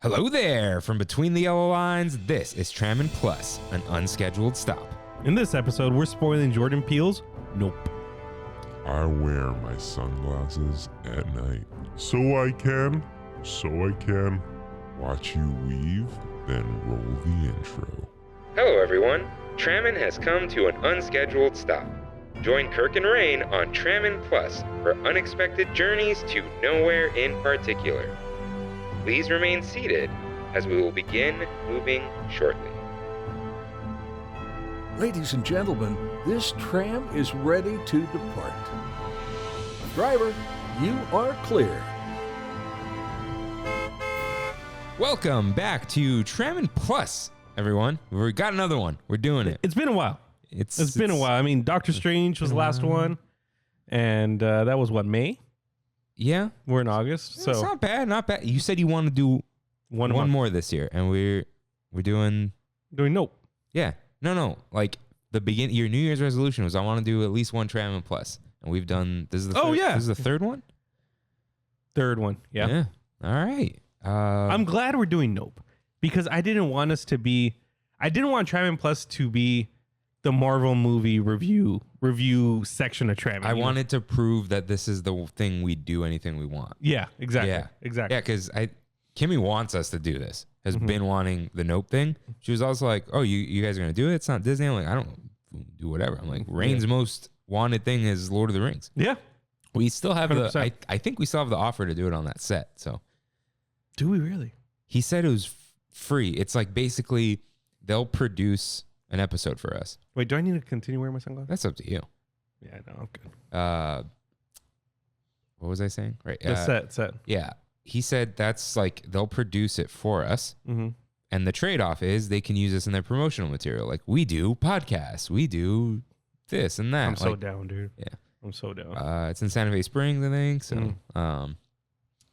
Hello there! From between the yellow lines, this is Trammin Plus, an unscheduled stop. In this episode, we're spoiling Jordan Peele's Nope. I wear my sunglasses at night so I can watch you weave, then roll the intro. Hello everyone, Trammin has come to an unscheduled stop. Join Kirk and Rain on Trammin Plus for unexpected journeys to nowhere in particular. Please remain seated as we will begin moving shortly. Ladies and gentlemen, this tram is ready to depart. Driver, you are clear. Welcome back to Trammin Plus, everyone. We've got another one. We're doing it. It's been a while. It's been a while. I mean, Doctor Strange was the last one, and that was what, May? Yeah. We're in August, so it's not bad, not bad. You said you want to do one more this year, and we're doing Nope. Yeah. No. Like your New Year's resolution was I want to do at least one Trammin Plus, and we've done. This is the This is the third one. Third one. Yeah. All right. I'm glad we're doing Nope because I didn't want Trammin Plus to be the Marvel movie review section of Trammin. I wanted to prove that this is the thing we do anything we want. Yeah, exactly. Yeah, because Kimmy wants us to do this. Has been wanting the Nope thing. She was also like, "Oh, you guys are gonna do it? It's not Disney." I'm like, "I don't do whatever." I'm like, Rain's most wanted thing is Lord of the Rings. Yeah, we still have 100%. I think we still have the offer to do it on that set. So, do we really? He said it was free. It's like basically they'll produce an episode for us. Wait, do I need to continue wearing my sunglasses? That's up to you. Yeah, no, I'm good. What was I saying? Right. The set. Yeah. He said that's like they'll produce it for us. Mm-hmm. And the trade-off is they can use this in their promotional material. Like we do podcasts. We do this and that. I'm so down, dude. Yeah. I'm so down. It's in Santa Fe Springs, I think. So,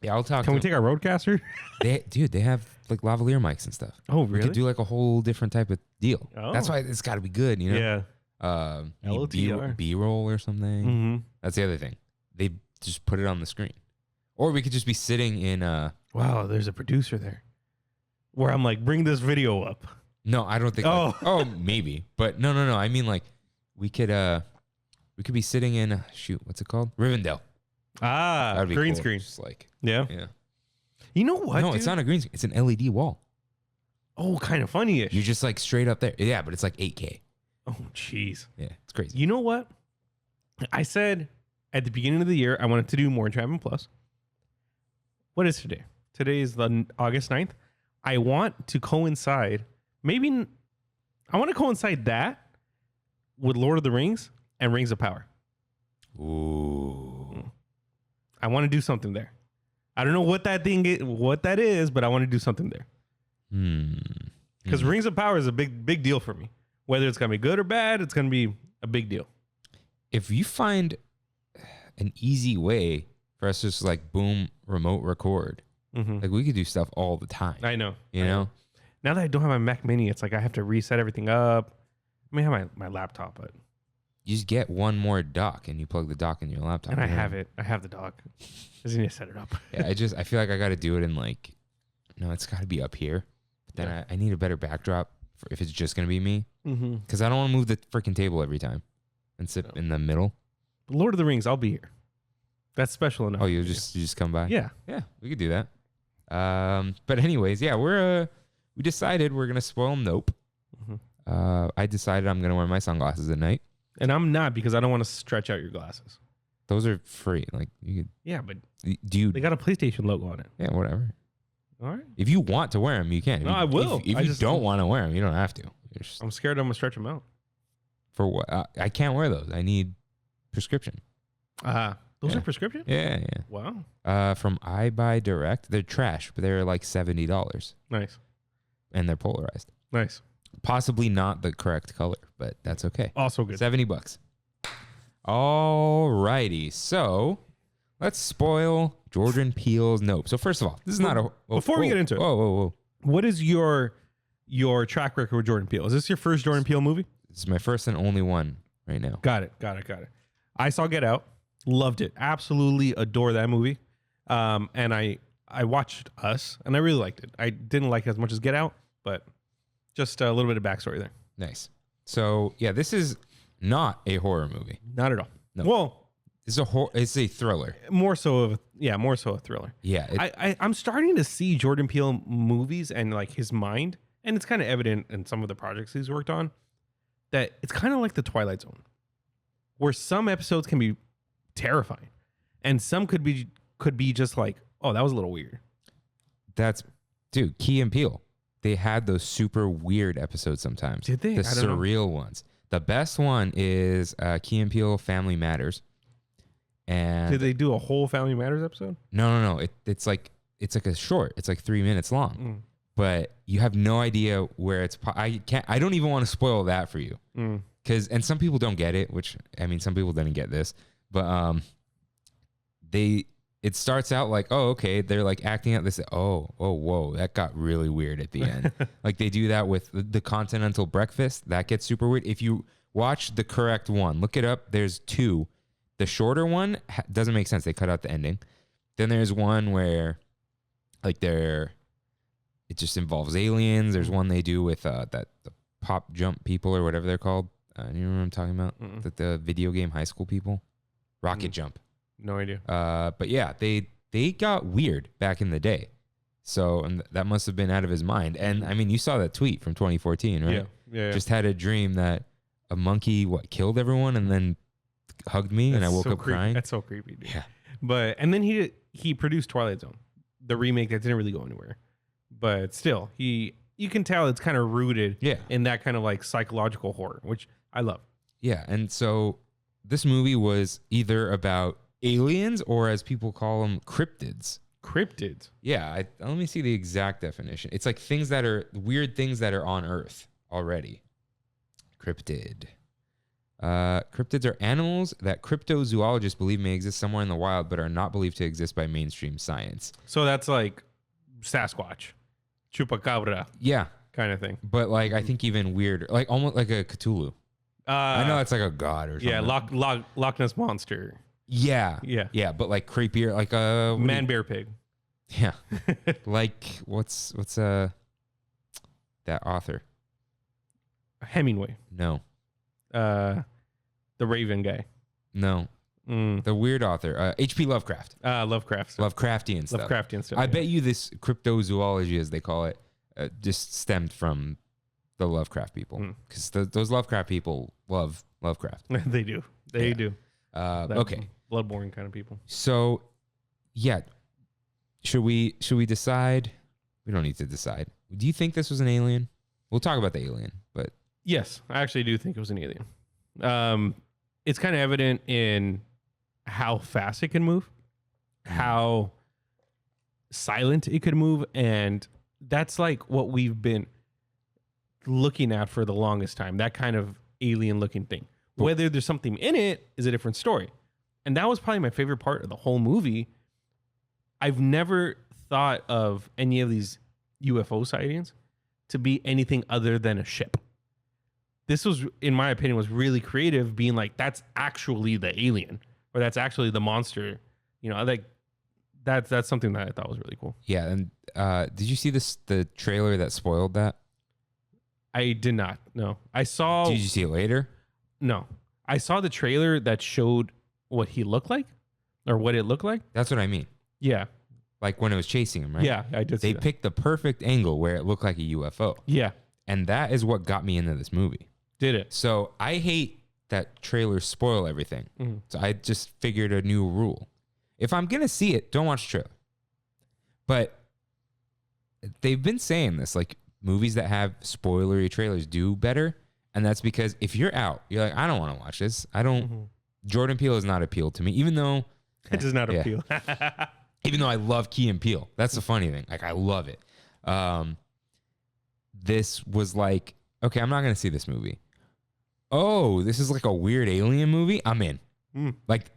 yeah, I'll talk. Can we take our roadcaster? They have like lavalier mics and stuff. Oh, really? We could do like a whole different type of deal. Oh. That's why it's got to be good, you know? Yeah. LOTR. B-roll or something. Mm-hmm. That's the other thing. They just put it on the screen. Or we could just be sitting in wow, there's a producer there. Where I'm like, bring this video up. No, I don't think. Oh, maybe. But no. I mean, like, we could be sitting in what's it called? Rivendell. That'd be green screen. Just like yeah. You know what? No, dude? it's not a green screen. It's an LED wall. Oh, kind of funny-ish. You're just like straight up there. Yeah, but it's like 8K. Oh, jeez. Yeah, it's crazy. You know what? I said at the beginning of the year I wanted to do more Trammin Plus. What is today? Today is the August 9th. I want to coincide. I want to coincide that with Lord of the Rings and Rings of Power. Ooh. I want to do something there. I don't know what that is, but I want to do something there. Because Rings of Power is a big deal for me. Whether it's gonna be good or bad, it's gonna be a big deal. If you find an easy way for us to just like boom remote record, like we could do stuff all the time. I know. You know? Now that I don't have my Mac Mini, it's like I have to reset everything up. I mean, I have my laptop, but you just get one more dock and you plug the dock in your laptop. And I have it. I have the dock. I just need to set it up. Yeah, I feel like I got to do it in like, no, it's got to be up here. But then I need a better backdrop for if it's just going to be me. Because I don't want to move the freaking table every time and sit in the middle. But Lord of the Rings, I'll be here. That's special enough. Oh, you just come by? Yeah. Yeah, we could do that. But anyways, yeah, we decided we're going to spoil Nope. I decided I'm going to wear my sunglasses at night. And I'm not because I don't want to stretch out your glasses. Those are free. Like you could. Yeah, but they got a PlayStation logo on it. Yeah, whatever. All right. If you want to wear them, you can. No, I will. If you don't want to wear them, you don't have to. I'm scared I'm gonna stretch them out. For what? I can't wear those. I need prescription. Those are prescription? Yeah. Wow. From I Buy Direct. They're trash, but they're like $70. Nice. And they're polarized. Nice. Possibly not the correct color, but that's okay. Also good. $70. All righty. So let's spoil Jordan Peele's Nope. So first of all, this is not a... Before we get into it. Whoa. What is your track record with Jordan Peele? Is this your first Jordan Peele movie? This is my first and only one right now. Got it. I saw Get Out. Loved it. Absolutely adore that movie. And I I watched Us, and I really liked it. I didn't like it as much as Get Out, but just a little bit of backstory there. Nice. So yeah, this is not a horror movie. Not at all. No. Well, It's a thriller. more so a thriller. Yeah. I'm starting to see Jordan Peele movies and like his mind, and it's kind of evident in some of the projects he's worked on that it's kind of like the Twilight Zone, where some episodes can be terrifying, and some could be just like, oh, that was a little weird. Dude, Key and Peele. They had those super weird episodes sometimes. Did they? The I don't know. surreal ones. The best one is Key and Peele Family Matters. And Did they do a whole Family Matters episode? No. It's like a short. It's like 3 minutes long. But you have no idea where it's. I don't even want to spoil that for you. And some people don't get it, which I mean, some people didn't get this, but it starts out like, oh, okay, they're like acting out this. Oh, whoa, that got really weird at the end. Like they do that with the Continental Breakfast. That gets super weird. If you watch the correct one, look it up. There's 2. The shorter one doesn't make sense. They cut out the ending. Then there's one where like it just involves aliens. There's one they do with the pop jump people or whatever they're called. You know what I'm talking about? The video game high school people. Rocket jump. No idea. But yeah, they got weird back in the day. So and that must have been out of his mind. And I mean, you saw that tweet from 2014, right? Yeah. Just had a dream that a monkey killed everyone and then hugged me and I woke up crying. That's so creepy, dude. Yeah. And then he produced Twilight Zone, the remake that didn't really go anywhere. But still, you can tell it's kind of rooted in that kind of like psychological horror, which I love. Yeah, and so this movie was either about aliens or, as people call them, cryptids. Cryptids? Yeah, let me see the exact definition. It's like weird things that are on Earth already. Cryptid. Cryptids are animals that cryptozoologists believe may exist somewhere in the wild but are not believed to exist by mainstream science. So that's like Sasquatch, Chupacabra. Yeah. Kind of thing. But like I think even weirder, like almost like a Cthulhu. I know it's like a god or something. Yeah, Loch Ness Monster. Yeah. But like creepier, like a Man Bear Pig. Yeah. Like what's that author? Hemingway. No. The Raven guy. No. The weird author. H.P. Lovecraft. Lovecraft stuff. Lovecraftian stuff. Lovecraftian stuff. I bet you this cryptozoology, as they call it, just stemmed from the Lovecraft people. Because those Lovecraft people love Lovecraft. They do. They do. Okay. Bloodborne kind of people. So, yeah. Should we decide? We don't need to decide. Do you think this was an alien? We'll talk about the alien, but... Yes, I actually do think it was an alien. It's kind of evident in how fast it can move, how silent it could move, and that's like what we've been looking at for the longest time, that kind of alien-looking thing. Whether there's something in it is a different story. And that was probably my favorite part of the whole movie. I've never thought of any of these UFO sightings to be anything other than a ship. This was, in my opinion, was really creative, being like, that's actually the alien, or that's actually the monster. You know, like that's something that I thought was really cool. Yeah, and did you see the trailer that spoiled that? I did not. No, I saw. Did you see it later? No, I saw the trailer that showed what he looked like, or what it looked like. That's what I mean. Yeah, like when it was chasing him, right? Yeah, I did. They picked the perfect angle where it looked like a UFO. Yeah, and that is what got me into this movie. Did it? So I hate that trailers spoil everything. So I just figured a new rule. If I'm going to see it, don't watch the trailer. But they've been saying this, like movies that have spoilery trailers do better. And that's because if you're out, you're like, I don't want to watch this. Jordan Peele has not appealed to me, even though... It does not appeal. Even though I love Key and Peele. That's the funny thing. Like, I love it. This was like, okay, I'm not going to see this movie. Oh, this is like a weird alien movie? I'm in. Like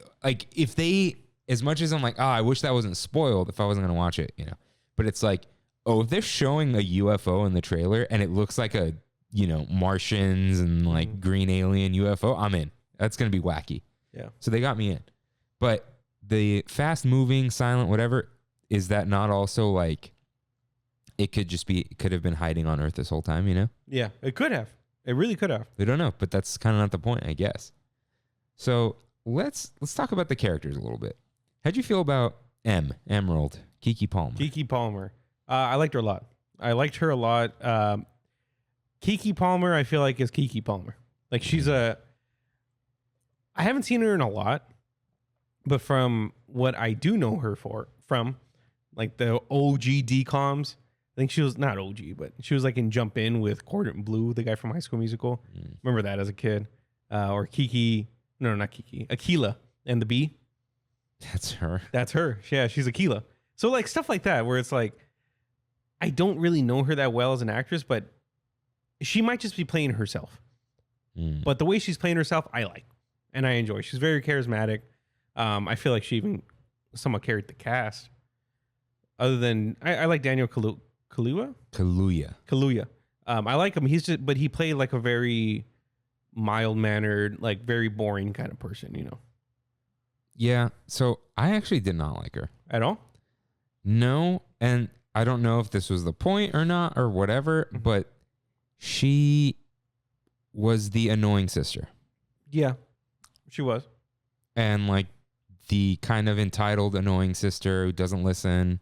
if they, as much as I'm like, oh, I wish that wasn't spoiled if I wasn't going to watch it, you know. But it's like, oh, if they're showing a UFO in the trailer and it looks like a, you know, Martians and like green alien UFO, I'm in. That's going to be wacky. Yeah. So they got me in. But the fast moving, silent, whatever, is that not also like it could have been hiding on Earth this whole time, you know? Yeah, it could have. It really could have. We don't know, but that's kind of not the point, I guess. So let's talk about the characters a little bit. How'd you feel about Emerald, Kiki Palmer? Kiki Palmer. I liked her a lot. Kiki Palmer, I feel like, is Kiki Palmer. Like, I haven't seen her in a lot, but from what I do know her from, like the OG DComs, I think she was not OG, but she was like in Jump In with Cordon Bleu, the guy from High School Musical. Remember that as a kid? Or Kiki, no, not Kiki, Akila and the Bee. That's her. That's her. Yeah, she's Akila. So like stuff like that, where it's like, I don't really know her that well as an actress, but she might just be playing herself. But the way she's playing herself, I like, and I enjoy. She's very charismatic. I feel like she even somewhat carried the cast. Other than I like Daniel Kaluuya. I like him. But he played like a very mild mannered, like very boring kind of person, you know. Yeah. So I actually did not like her At all. No, and I don't know if this was the point or not or whatever, but she was the annoying sister. Yeah, she was. And like the kind of entitled annoying sister who doesn't listen,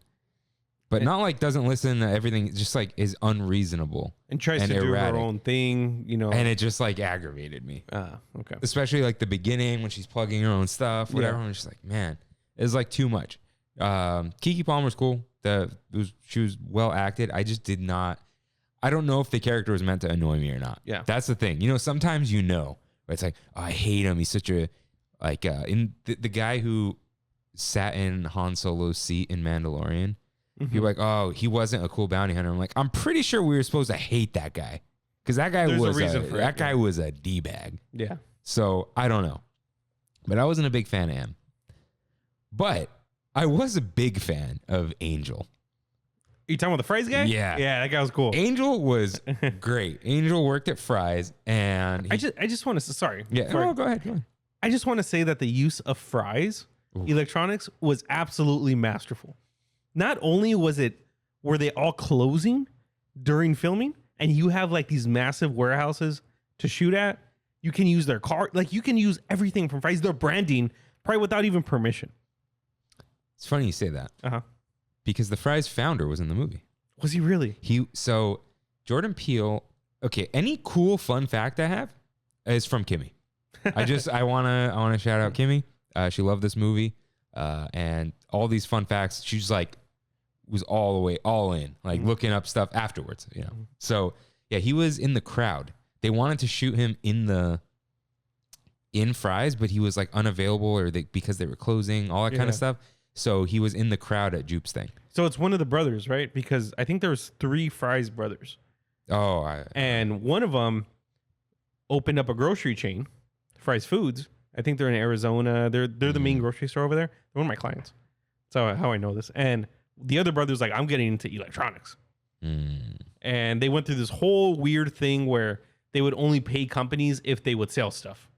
but not like doesn't listen to everything, just like is unreasonable and tries to do her own thing, you know. And it just like aggravated me. Okay. Especially like the beginning when she's plugging her own stuff, whatever. I'm just like, man, it's like too much. Kiki Palmer's cool. She was well acted. I just did not. I don't know if the character was meant to annoy me or not. Yeah, that's the thing. You know, sometimes you know, it's like, oh, I hate him. He's such a in the guy who sat in Han Solo's seat in Mandalorian. You're like, oh, he wasn't a cool bounty hunter. I'm like, I'm pretty sure we were supposed to hate that guy because that guy was a D-bag. Yeah. So I don't know, but I wasn't a big fan of him. But I was a big fan of Angel. You talking about the Fry's guy? Yeah. Yeah, that guy was cool. Angel was great. Angel worked at Fry's, and I just want to sorry. Yeah. Sorry. Oh, go ahead. I just want to say that the use of Fry's electronics was absolutely masterful. Not only were they all closing during filming, and you have like these massive warehouses to shoot at, you can use their car, like you can use everything from Fry's, their branding, probably without even permission. It's funny you say that. Because the Fry's founder was in the movie. Was he really? So Jordan Peele. Okay, any cool fun fact I have is from Kimmy. I wanna shout out Kimmy. She loved this movie, and all these fun facts. She's like was all in, like looking up stuff afterwards. You know. So yeah, he was in the crowd. They wanted to shoot him in Fry's, but he was like unavailable because they were closing, all that kind of stuff. So he was in the crowd at Jupe's thing. So it's one of the brothers, right? Because I think there was 3 Fry's brothers. And one of them opened up a grocery chain, Fry's Foods. I think they're in Arizona. They're the main grocery store over there. They're one of my clients. That's how I know this. And the other brother's like, I'm getting into electronics. And they went through this whole weird thing where they would only pay companies if they would sell stuff.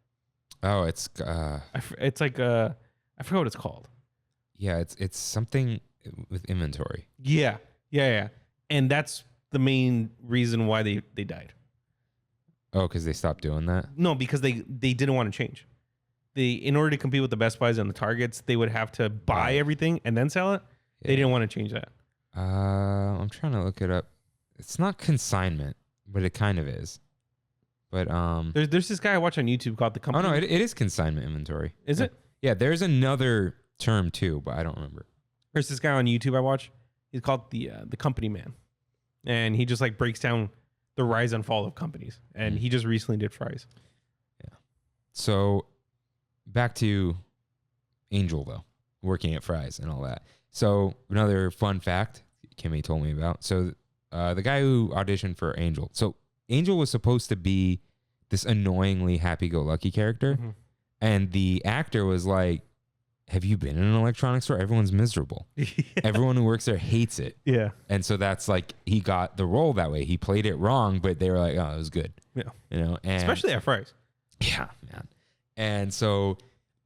Oh, it's like I forgot what it's called. Yeah, it's something with inventory. Yeah. And that's the main reason why they died. Oh, because they stopped doing that? No, because they didn't want to change. In order to compete with the Best Buys and the Targets, they would have to buy everything and then sell it. Yeah. They didn't want to change that. I'm trying to look it up. It's not consignment, but it kind of is. But there's this guy I watch on YouTube called The Company. Oh no, it is consignment inventory. Is it? Yeah, there's another term too, but I don't remember. There's this guy on YouTube I watch. He's called the Company Man, and he just like breaks down the rise and fall of companies. And he just recently did Fry's. Yeah. So back to Angel though, working at Fry's and all that. So another fun fact Kimmy told me about. So the guy who auditioned for Angel. So Angel was supposed to be this annoyingly happy-go-lucky character, and the actor was like, have you been in an electronics store? Everyone's miserable. Everyone who works there hates it. Yeah. And so that's like, he got the role that way. He played it wrong, but they were like, oh, it was good. Yeah. You know, and especially at Fry's. Yeah, man. And so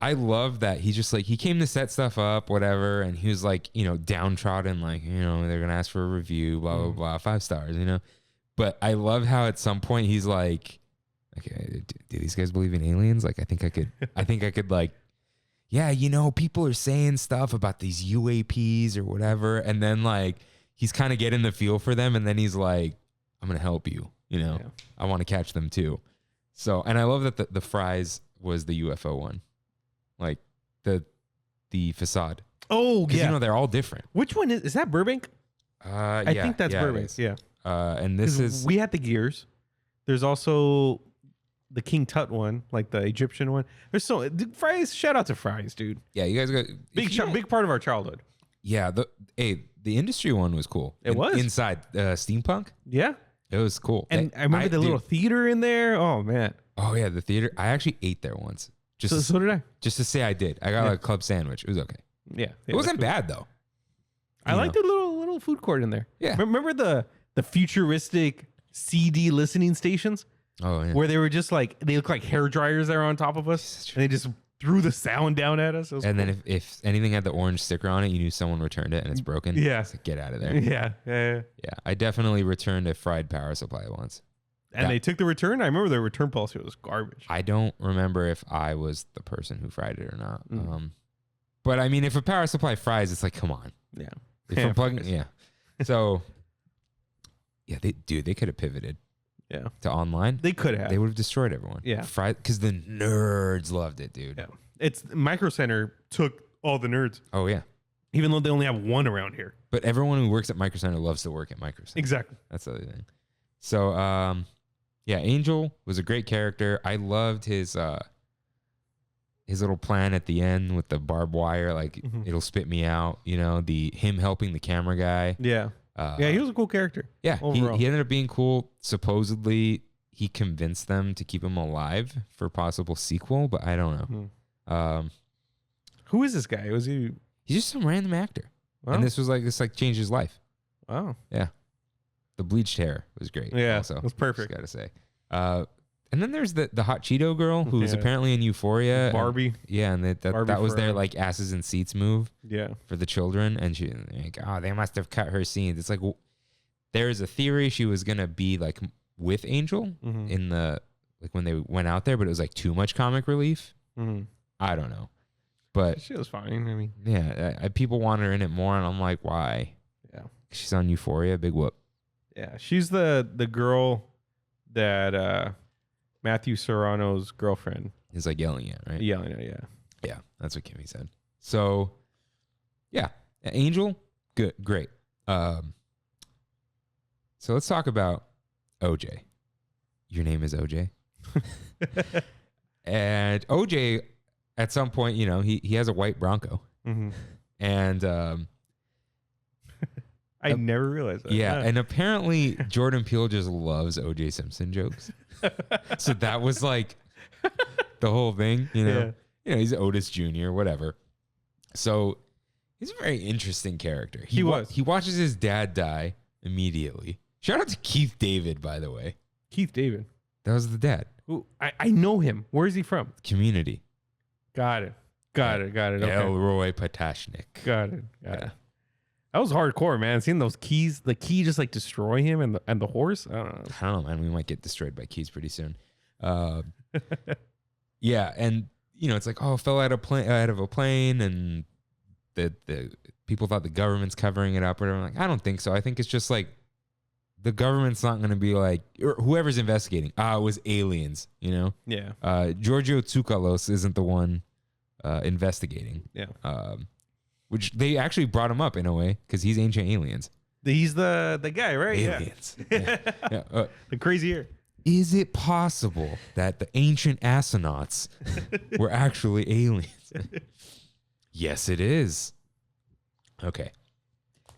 I love that he's just like, he came to set stuff up, whatever, and he was like, you know, downtrodden, like, you know, they're gonna ask for a review, blah blah blah, 5 stars, you know. But I love how at some point he's like, okay, do these guys believe in aliens? Like, I think I could like, yeah, you know, people are saying stuff about these UAPs or whatever, and then like he's kind of getting the feel for them, and then he's like, I'm gonna help you, you know, I want to catch them too. So, and I love that the fries was the UFO one, like the facade. Oh yeah, you know they're all different. Which one is that? Burbank? I think that's Burbank. Yeah. And this is we had the gears. There's also the King Tut one, like the Egyptian one. There's so fries. Shout out to fries, dude. yeah. You guys got Big part of our childhood. Yeah, the industry one was cool. It was inside steampunk. Yeah, it was cool. And I remember the little theater in there. Oh man. Oh yeah, the theater. I actually ate there once. So did I. Just to say I did. I got like a club sandwich. It was okay. Yeah, it wasn't bad though. I liked the little food court in there. Yeah. Remember the futuristic CD listening stations? Oh yeah. Where they were just like, they look like hair dryers there on top of us, and they just threw the sound down at us. And then if anything had the orange sticker on it, you knew someone returned it and it's broken. Yeah. It's like, get out of there. Yeah. I definitely returned a fried power supply once. And they took the return. I remember the return policy was garbage. I don't remember if I was the person who fried it or not. But I mean, if a power supply fries, it's like, come on. Yeah. If I'm plugging, yeah. So, yeah, they could have pivoted. Yeah. To online. They could have. They would have destroyed everyone. Yeah. Fried, because the nerds loved it, dude. Yeah. It's Micro Center took all the nerds. Oh yeah. Even though they only have one around here. But everyone who works at Micro Center loves to work at Micro Center. Exactly. That's the other thing. So, yeah, Angel was a great character. I loved his little plan at the end with the barbed wire, like it'll spit me out. You know, him helping the camera guy. Yeah. Yeah, he was a cool character. Yeah, he ended up being cool. Supposedly, he convinced them to keep him alive for a possible sequel, but I don't know. Who is this guy? Was he? He's just some random actor, Wow. and this changed his life. Wow. Yeah, the bleached hair was great. Yeah, also it was perfect. Got to say. And then there's the hot Cheeto girl who's apparently in Euphoria. Barbie. And that was their like asses and seats move. Yeah. For the children, and she like, oh, they must have cut her scenes. It's like there's a theory she was gonna be like with Angel in the like when they went out there, but it was like too much comic relief. I don't know, but she was fine. I mean, yeah, people want her in it more, and I'm like, why? Yeah, she's on Euphoria, big whoop. Yeah, she's the girl that Matthew Serrano's girlfriend is like yelling at, right? Yelling at, yeah, that's what Kimmy said. So, yeah, Angel, good, great. So let's talk about OJ. Your name is OJ. And OJ, at some point, you know, he has a white Bronco. And I never realized that. Yeah, and apparently Jordan Peele just loves OJ Simpson jokes. So that was like the whole thing, you know. Yeah. You know, he's Otis Jr., whatever. So he's a very interesting character. He watches his dad die immediately. Shout out to Keith David, by the way. Keith David. That was the dad. Ooh, I know him. Where is he from? Community. Got it. Okay. Elroy Patashnik. Got it. That was hardcore, man. Seeing those keys, the key just like destroy him and the horse. I don't know, man. We might get destroyed by keys pretty soon. Yeah, and you know, it's like, oh, fell out of a plane, and the people thought the government's covering it up or whatever. I'm like, I don't think so. I think it's just like the government's not going to be like, or whoever's investigating. It was aliens, you know? Yeah. Giorgio Tsoukalos isn't the one investigating. Yeah. Which they actually brought him up in a way because he's Ancient Aliens. He's the guy, right? Aliens. Yeah. The crazy hair. Is it possible that the ancient astronauts were actually aliens? Yes, it is. Okay.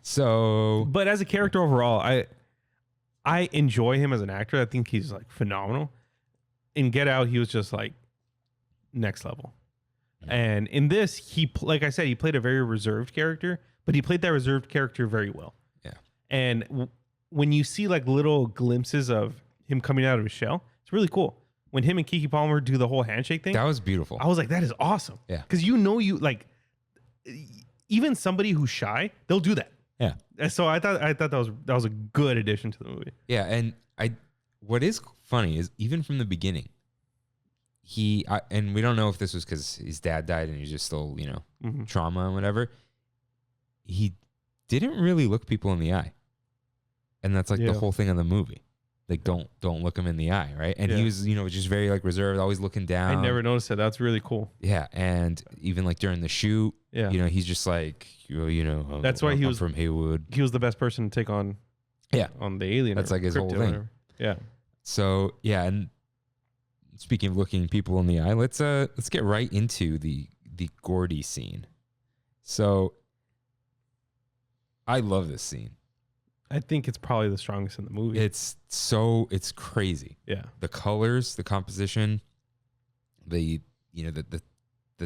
So, but as a character overall, I enjoy him as an actor. I think he's like phenomenal. In Get Out, he was just like next level. And in this, like I said, he played a very reserved character, but he played that reserved character very well. Yeah. And when you see like little glimpses of him coming out of his shell, it's really cool. when him and Keke Palmer do the whole handshake thing, That was beautiful. I was like, that is awesome. Yeah. Because you like even somebody who's shy, they'll do that. Yeah. And so I thought that was a good addition to the movie. Yeah, and what is funny is even from the beginning, and we don't know if this was because his dad died and he's just still, trauma and whatever. He didn't really look people in the eye. And that's like the whole thing of the movie. Like, don't look him in the eye, right? And he was, just very like reserved, always looking down. I never noticed that. That's really cool. Yeah, and even like during the shoot, he's just like, that's why he was from Haywood. He was the best person to take on. Yeah, on the alien. That's like his whole thing. Yeah. So yeah, and speaking of looking people in the eye, let's get right into the Gordy scene. So I love this scene. I think it's probably the strongest in the movie. It's crazy. Yeah. The colors, the composition, the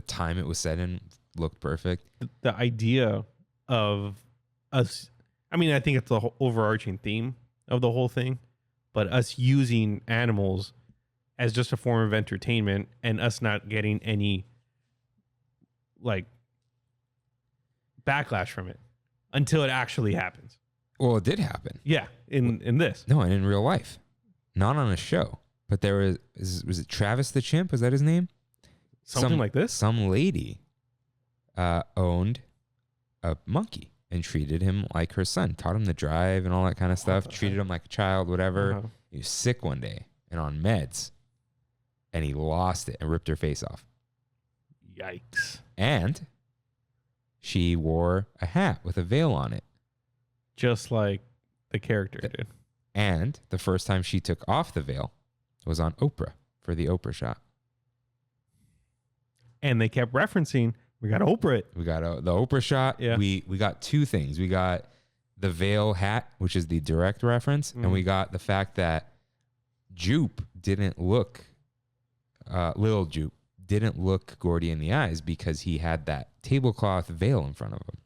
time it was set in looked perfect. The idea of us, I mean, I think it's the whole overarching theme of the whole thing, but us using animals as just a form of entertainment and us not getting any like backlash from it until it actually happens. Well, it did happen. Yeah, in this. No, and in real life. Not on a show. But there was it Travis the Chimp? Was that his name? Something like this? Some lady owned a monkey and treated him like her son. Taught him to drive and all that kind of stuff. Treated him like a child, whatever. Uh-huh. He was sick one day and on meds. And he lost it and ripped her face off. Yikes. And she wore a hat with a veil on it. Just like the character did. And the first time she took off the veil was on Oprah for the Oprah shot. And they kept referencing, we got Oprah it. We got the Oprah shot. Yeah. We got two things. We got the veil hat, which is the direct reference. And we got the fact that Jupe didn't look, Lil Jupe didn't look Gordy in the eyes because he had that tablecloth veil in front of him.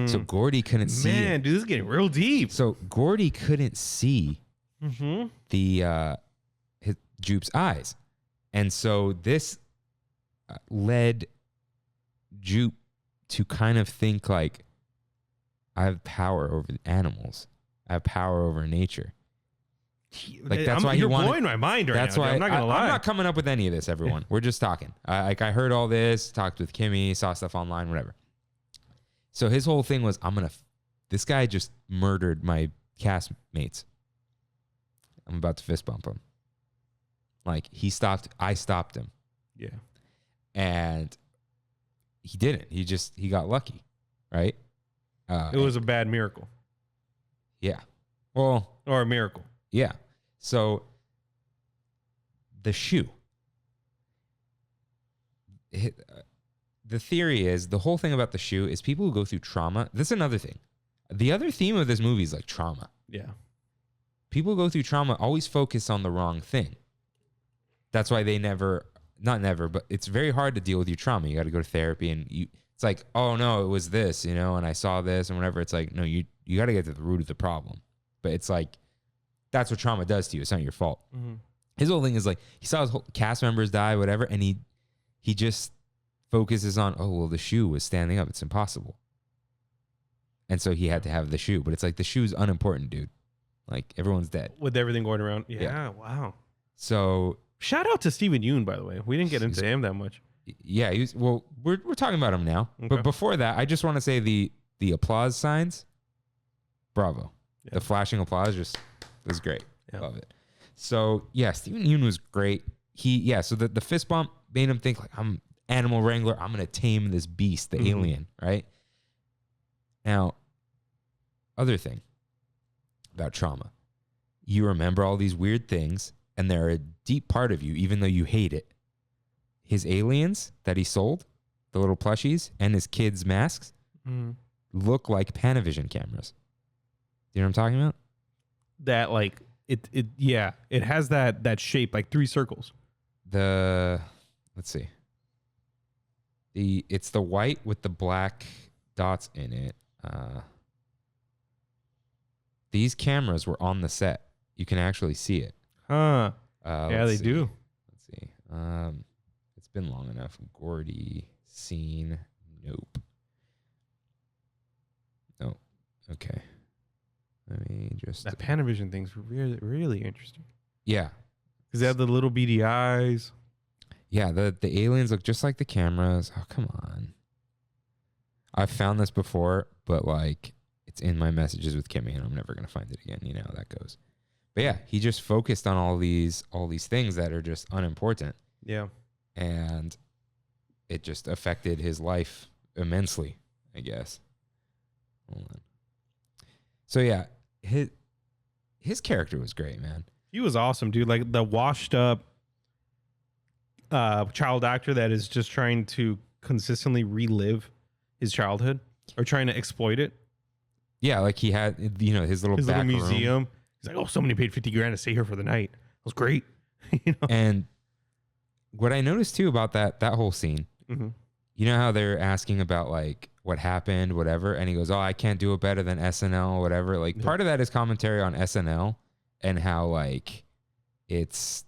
So Gordy couldn't see. Man, dude, this is getting real deep. So Gordy couldn't see the his Jupe's eyes, and so this led Jupe to kind of think like, I have power over the animals. I have power over nature. Like that's why you're he wanted, blowing my mind right that's now. why I'm not gonna lie. I'm not coming up with any of this, everyone. We're just talking. I heard all this, talked with Kimmy, saw stuff online, whatever. So his whole thing was, this guy just murdered my castmates. I'm about to fist bump him. Like I stopped him. Yeah. And he didn't. He got lucky, right? It was a bad miracle. Yeah. Well. Or a miracle. Yeah. So the shoe. The theory is, the whole thing about the shoe is people who go through trauma. This is another thing. The other theme of this movie is like trauma. Yeah. People who go through trauma always focus on the wrong thing. That's why they not never, but it's very hard to deal with your trauma. You got to go to therapy and it's like, oh no, it was this, and I saw this and whatever. It's like, no, you got to get to the root of the problem. But it's like, that's what trauma does to you. It's not your fault. Mm-hmm. His whole thing is like, he saw his whole cast members die, whatever. And he just focuses on, oh, well, the shoe was standing up. It's impossible. And so he had to have the shoe. But it's like, the shoe's unimportant, dude. Like, everyone's dead. With everything going around. Yeah. Wow. So shout out to Steven Yeun, by the way. We didn't get into him that much. Yeah. We're talking about him now. Okay. But before that, I just want to say the applause signs. Bravo. Yeah. The flashing applause was great. Yeah. Love it. So yeah, Steven Yeun was great. So the fist bump made him think like, I'm animal wrangler. I'm going to tame this beast, the alien, right? Now, other thing about trauma. You remember all these weird things, and they're a deep part of you, even though you hate it. His aliens that he sold, the little plushies, and his kids' masks look like Panavision cameras. You know what I'm talking about? That like it has that shape, like 3 circles. Let's see. It's the white with the black dots in it. These cameras were on the set. You can actually see it. Huh. Yeah, let's they see. do. Let's see. It's been long enough. Gordy, scene, nope. No. Okay. Let me just. That Panavision thing's really, really interesting. Yeah. Because they have the little beady eyes. Yeah, the aliens look just like the cameras. Oh, come on. I've found this before, but like it's in my messages with Kimmy and I'm never going to find it again. You know how that goes. But yeah, he just focused on all these things that are just unimportant. Yeah. And it just affected his life immensely, I guess. Hold on. So yeah, his character was great, man. He was awesome, dude. Like the washed up child actor that is just trying to consistently relive his childhood or trying to exploit it. Yeah, like he had, his little back room. museum. He's like, oh, somebody paid $50,000 to stay here for the night. It was great. And what I noticed too about that whole scene, you know how they're asking about like what happened, whatever, and he goes, "Oh, I can't do it better than SNL, whatever." Like part of that is commentary on SNL and how like it's,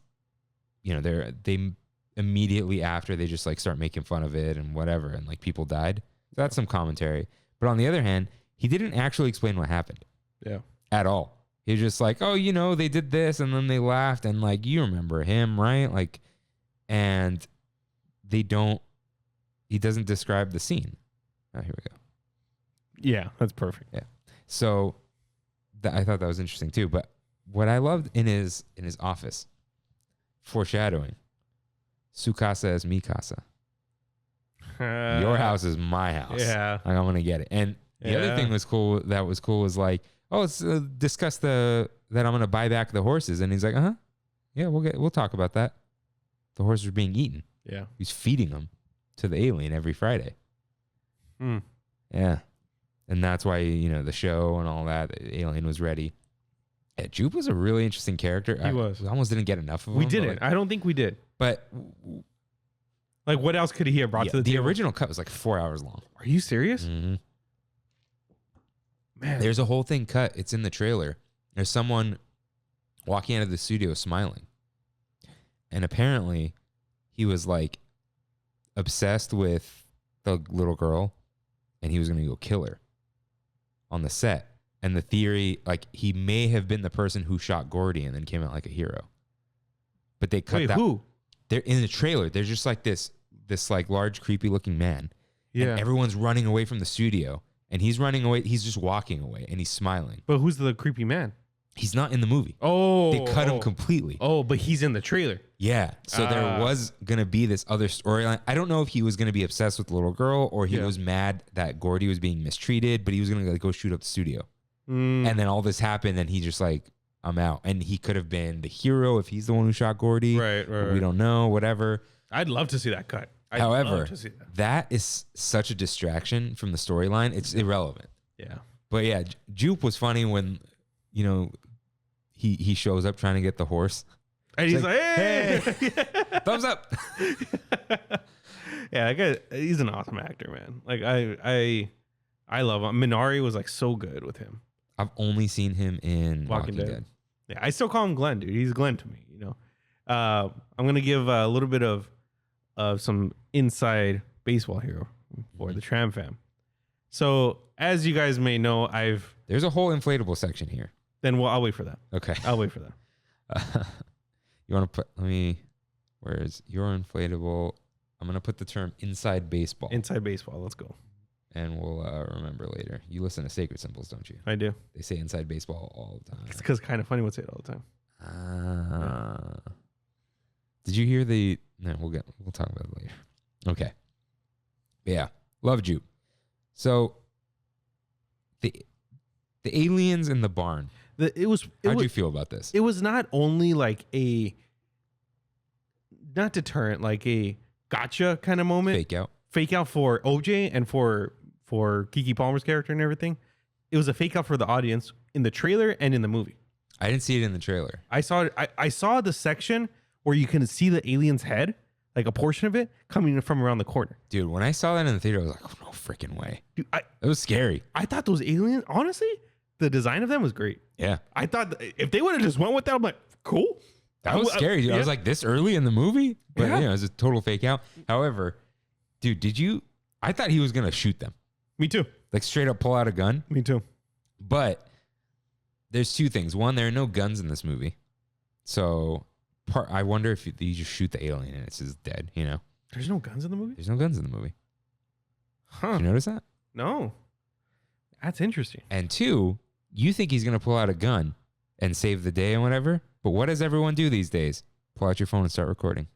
they immediately after they just like start making fun of it and whatever, and like people died. So that's some commentary. But on the other hand, he didn't actually explain what happened. Yeah. At all. He was just like, "Oh, they did this and then they laughed and like you remember him, right?" Like, and he doesn't describe the scene. Oh, here we go. Yeah, that's perfect. Yeah. So I thought that was interesting too. But what I loved in his office, foreshadowing, su casa es mi casa. Your house is my house. Yeah. Like, I'm going to get it. And the other thing that was cool was like, "Oh, let's discuss that I'm going to buy back the horses." And he's like, "Uh-huh. Yeah, we'll talk about that." The horses are being eaten. Yeah. He's feeding them to the alien every Friday. Yeah. And that's why, the show and all that, the alien was ready. Yeah, Jupe was a really interesting character. He was. We almost didn't get enough of him. We didn't. I don't think we did. But like, what else could he have brought to the table? The original cut was like 4 hours long. Are you serious? Mm-hmm. Man. There's a whole thing cut. It's in the trailer. There's someone walking out of the studio smiling. And apparently he was like obsessed with the little girl and he was going to go kill her on the set. And the theory, like he may have been the person who shot Gordy and then came out like a hero. But they cut that. Who? They're in the trailer. There's just like this like large creepy looking man. Yeah. And everyone's running away from the studio. And he's running away. He's just walking away and he's smiling. But who's the creepy man? He's not in the movie. Oh. They cut him completely. Oh, but he's in the trailer. Yeah. So there was going to be this other storyline. I don't know if he was going to be obsessed with the little girl or he was mad that Gordy was being mistreated, but he was going to go shoot up the studio. And then all this happened and he just like, "I'm out." And he could have been the hero if he's the one who shot Gordy. Right. We don't know, whatever. I'd love to see that cut. However, that is such a distraction from the storyline. It's irrelevant. Yeah. But yeah, Jupe was funny when, he shows up trying to get the horse. And he's like, hey. Thumbs up. Yeah, that guy, he's an awesome actor, man. Like I love him. Minari was like so good with him. I've only seen him in Walking Dead. Yeah, I still call him Glenn, dude. He's Glenn to me, I'm gonna give a little bit of some inside baseball here for the Tram fam. So as you guys may know, there's a whole inflatable section here. Then I'll wait for that. Okay. I'll wait for that. You want to put? Where's your inflatable? I'm gonna put the term inside baseball. Inside baseball. Let's go. And we'll remember later. You listen to Sacred Symbols, don't you? I do. They say inside baseball all the time. It's because Kind of Funny would say it all the time. Did you hear the? No, we'll talk about it later. Okay. But yeah, love Jupe. So the aliens in the barn. How'd you feel about this? It was not only like not deterrent, like a gotcha kind of moment. Fake out for OJ and for Keke Palmer's character and everything. It was a fake out for the audience in the trailer and in the movie. I didn't see it in the trailer. I saw the section where you can see the alien's head, like a portion of it coming from around the corner. Dude, when I saw that in the theater, I was like, "Oh, no freaking way!" Dude, it was scary. I thought those aliens, honestly, the design of them was great. Yeah, I thought if they would have just went with that, I'm like, cool. That was scary, dude. I was like, this early in the movie? But, Yeah. it was a total fake out. However, dude, I thought he was going to shoot them. Me too. Like, straight up pull out a gun. Me too. But there's two things. One, there are no guns in this movie. So I wonder if you just shoot the alien and it's just dead, you know? There's no guns in the movie? There's no guns in the movie. Huh. Did you notice that? No. That's interesting. And two, you think he's going to pull out a gun and save the day and whatever. But what does everyone do these days? Pull out your phone and start recording.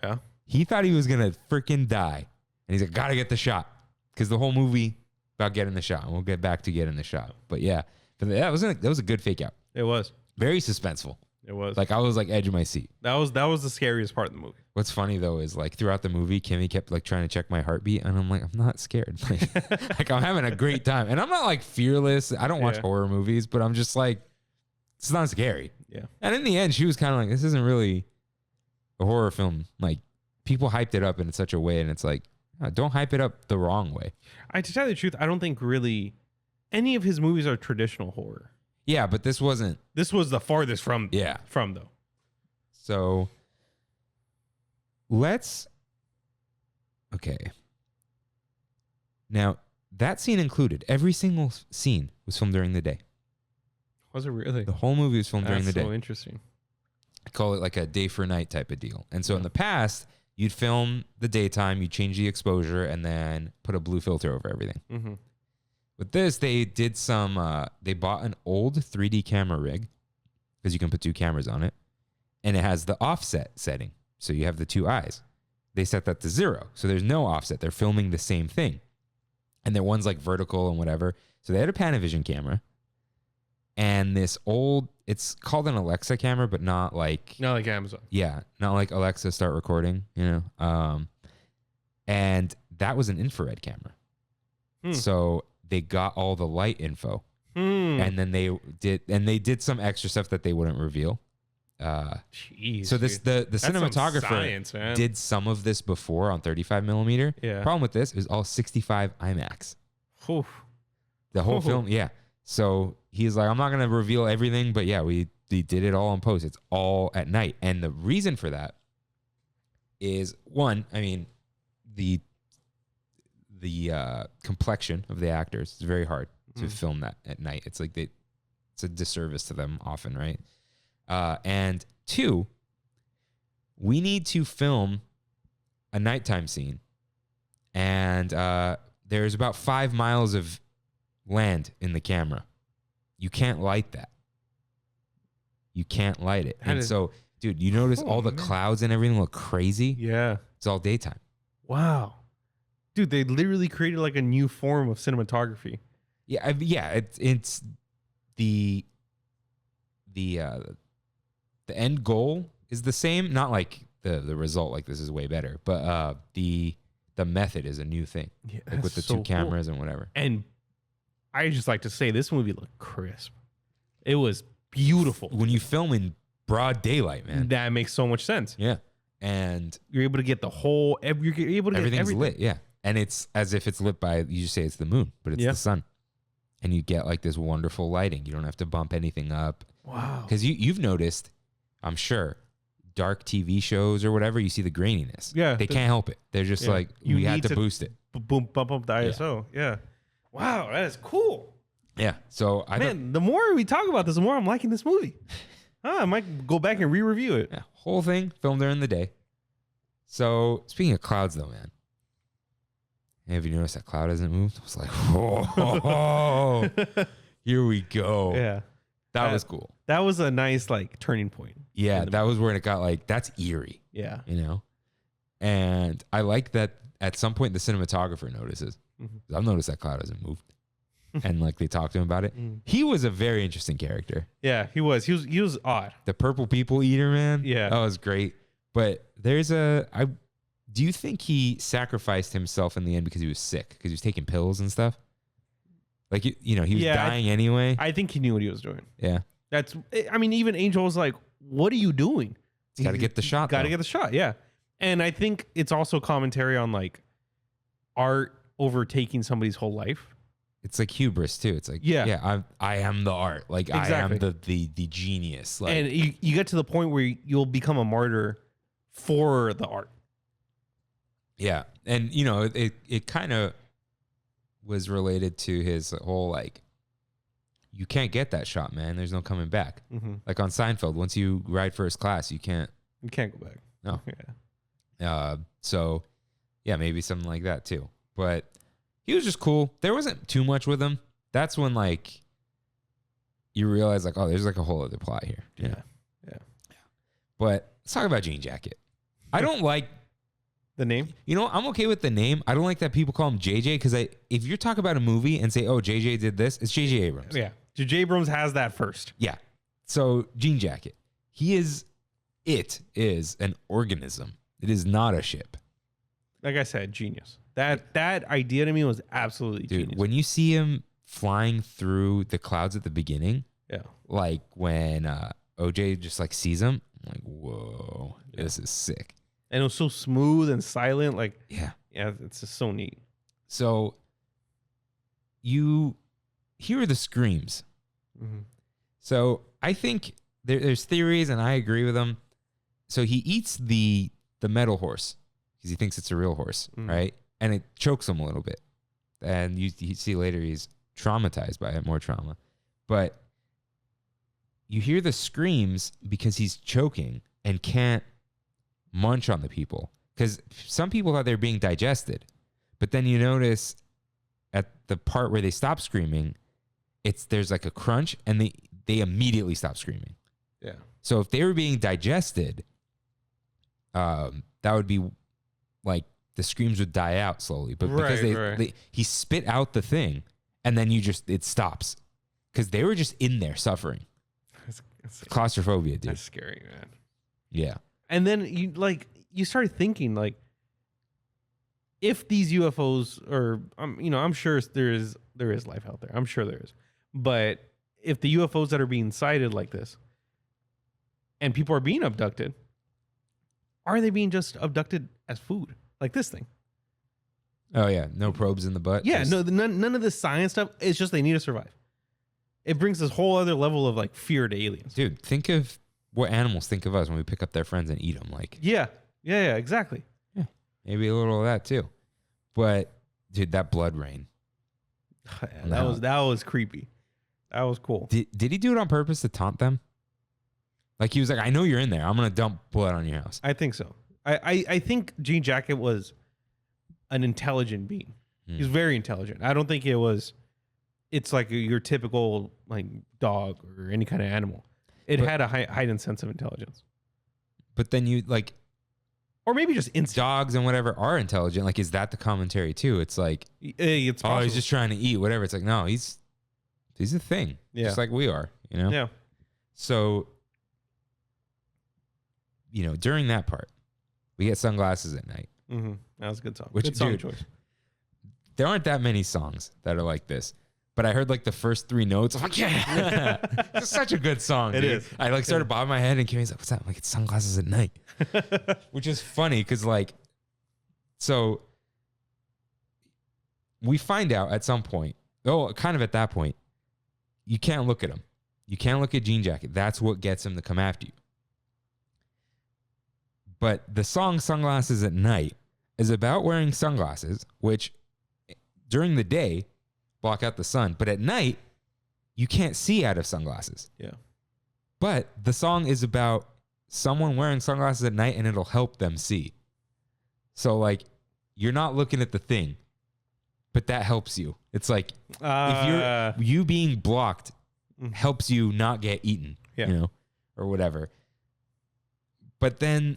Yeah. He thought he was going to freaking die. And he's like, got to get the shot. Because the whole movie about getting the shot. And we'll get back to getting the shot. But yeah, that was a good fake out. It was. Very suspenseful. It was. Like I was like edge of my seat. That was the scariest part of the movie. What's funny though is like throughout the movie, Kimmy kept like trying to check my heartbeat, and I'm like, I'm not scared. Like I'm having a great time, and I'm not like fearless. I don't watch horror movies, but I'm just like, it's not scary. Yeah. And in the end, she was kind of like, this isn't really a horror film. Like people hyped it up in such a way, and it's like, don't hype it up the wrong way. To tell you the truth, I don't think really any of his movies are traditional horror. Yeah, but this wasn't. This was the farthest from. Yeah. From though. So okay. Now, that scene included, every single scene was filmed during the day. Was it really? The whole movie was filmed during the day. So interesting. I call it like a day for night type of deal. And so in the past, you'd film the daytime, you'd change the exposure, and then put a blue filter over everything. Mm-hmm. With this, they did they bought an old 3D camera rig, because you can put two cameras on it, and it has the offset setting. So you have the two eyes. They set that to 0. So there's no offset. They're filming the same thing. And their one's like vertical and whatever. So they had a Panavision camera. And this old, it's called an Alexa camera, but not like... Not like Amazon. Yeah. Not like Alexa, start recording, you know. And that was an infrared camera. So they got all the light info. And then they did some extra stuff that they wouldn't reveal. Jeez, so this the That's some cinematographer science, man. did some of this before on 35 millimeter. Yeah. Problem with this is all 65 IMAX. Oof. The whole Ooh. film, yeah. So he's like, I'm not gonna reveal everything, but yeah, we did it all in post. It's all at night, and the reason for that is one. I mean, the complexion of the actors is very hard to film that at night. It's like it's a disservice to them often, right? And two, we need to film a nighttime scene. And there's about 5 miles of land in the camera. You can't light that. You can't light it. And so, dude, you notice all the clouds and everything look crazy? Yeah. It's all daytime. Wow. Dude, they literally created like a new form of cinematography. Yeah, it's the end goal is the same, not like the result, like this is way better, but the method is a new thing, Yeah, like with the two cameras and whatever. And I just like to say this movie looked crisp. It was beautiful. When you film in broad daylight, man, That makes so much sense. yeah, and You're able to get the whole. You're able to get everything's everything. lit, yeah, and it's as if it's lit by, you just say it's the moon, but it's the sun, and you get like this wonderful lighting. You don't have to bump anything up. Wow. Because you've noticed, I'm sure, dark TV shows or whatever, you see the graininess. Yeah, they can't help it. They're just like, we had to boost it. Boom, bump up the ISO. Yeah. Wow, that is cool. Yeah. So The more we talk about this, the more I'm liking this movie. I might go back and re-review it. yeah, whole thing filmed during the day. So speaking of clouds, though, man, have you noticed that cloud hasn't moved? I was like, whoa, here we go. Yeah. That was cool. That was a nice like turning point. Yeah, that was where it got like, that's eerie, Yeah. you know? And I like that at some point the cinematographer notices. I've noticed that cloud hasn't moved. And like they talked to him about it. He was a very interesting character. Yeah, he was. He was odd. The purple people eater, man. Yeah. That was great. But do you think he sacrificed himself in the end because he was sick? Because he was taking pills and stuff? Like, he was dying anyway. I think he knew what he was doing. Yeah. I mean, even Angel was like, what are you doing? He's got to get the shot. Got to get the shot. Yeah. And I think it's also commentary on like art overtaking somebody's whole life. it's like hubris too. It's like, I am the art. Like Exactly. I am the genius. Like, And you get to the point where you'll become a martyr for the art. yeah. And you know, it kind of was related to his whole like, you can't get that shot, man. There's no coming back. Mm-hmm. Like on Seinfeld, once you ride first class, you can't You can't go back. No. Yeah. So yeah, maybe something like that too. But he was just cool. There wasn't too much with him. That's when like you realize like, oh, there's like a whole other plot here. you know? Yeah. But let's talk about Jean Jacket. I don't like, The name? you know, I'm okay with the name. I don't like that people call him JJ because if you're talking about a movie and say, oh, JJ did this, it's JJ Abrams. Yeah. J.J. Abrams has that first. Yeah. So Jean Jacket, it is an organism. It is not a ship. Like I said, genius. That idea to me was absolutely Dude, genius. when you see him flying through the clouds at the beginning, Yeah. like when OJ just like sees him, I'm like, whoa, this is sick. And it was so smooth and silent. Like, Yeah. yeah, it's just so neat. So you hear the screams. Mm-hmm. So I think there's theories, and I agree with them. So he eats the metal horse because he thinks it's a real horse, right? And it chokes him a little bit. And you see later he's traumatized by it, more trauma. But you hear the screams because he's choking and can't munch on the people. Because some people thought they were being digested. But then you notice at the part where they stop screaming, there's like a crunch, and they immediately stop screaming. Yeah. So if they were being digested, that would be like the screams would die out slowly. But because he spit out the thing, and then it stops because they were just in there suffering. That's Claustrophobia, dude. That's scary, man. Yeah. And then you start thinking like, if these UFOs are, I'm sure there is life out there. I'm sure there is. But if the UFOs that are being sighted like this, and people are being abducted, are they being just abducted as food, like this thing? Oh yeah, no probes in the butt. Yeah, just- no, none of this science stuff. It's just they need to survive. It brings this whole other level of like fear to aliens. Dude, think of what animals think of us when we pick up their friends and eat them. Like, Yeah, exactly. maybe a little of that too. But dude, that blood rain. That was creepy. That was cool. Did he do it on purpose to taunt them? Like he was like, I know you're in there. I'm gonna dump blood on your house. I think so. I think Jean Jacket was an intelligent being. He's very intelligent. I don't think it's like your typical like dog or any kind of animal. It had a heightened sense of intelligence. But then you like, Or maybe just instinct. dogs and whatever are intelligent. Like, is that the commentary too? It's like, It's oh, possible. he's just trying to eat, whatever. It's like, no, he's a thing. Yeah. Just like we are, you know? Yeah. So, during that part, we get Sunglasses at Night. Mm-hmm. That was a good song. Which, good song dude, choice. There aren't that many songs that are like this. But I heard like the first 3 notes. I'm like, yeah, it's such a good song. It dude. is. I like started bobbing my head, and Kimmy's like, "What's that?" I'm like, "It's Sunglasses at Night," which is funny because so we find out at some point. Oh, kind of at that point, you can't look at him. You can't look at Jean Jacket. That's what gets him to come after you. But the song "Sunglasses at Night" is about wearing sunglasses, which during the day block out the sun, but at night you can't see out of sunglasses. Yeah. But the song is about someone wearing sunglasses at night, and it'll help them see. So like, you're not looking at the thing, but that helps you. It's like if you being blocked helps you not get eaten, or whatever. But then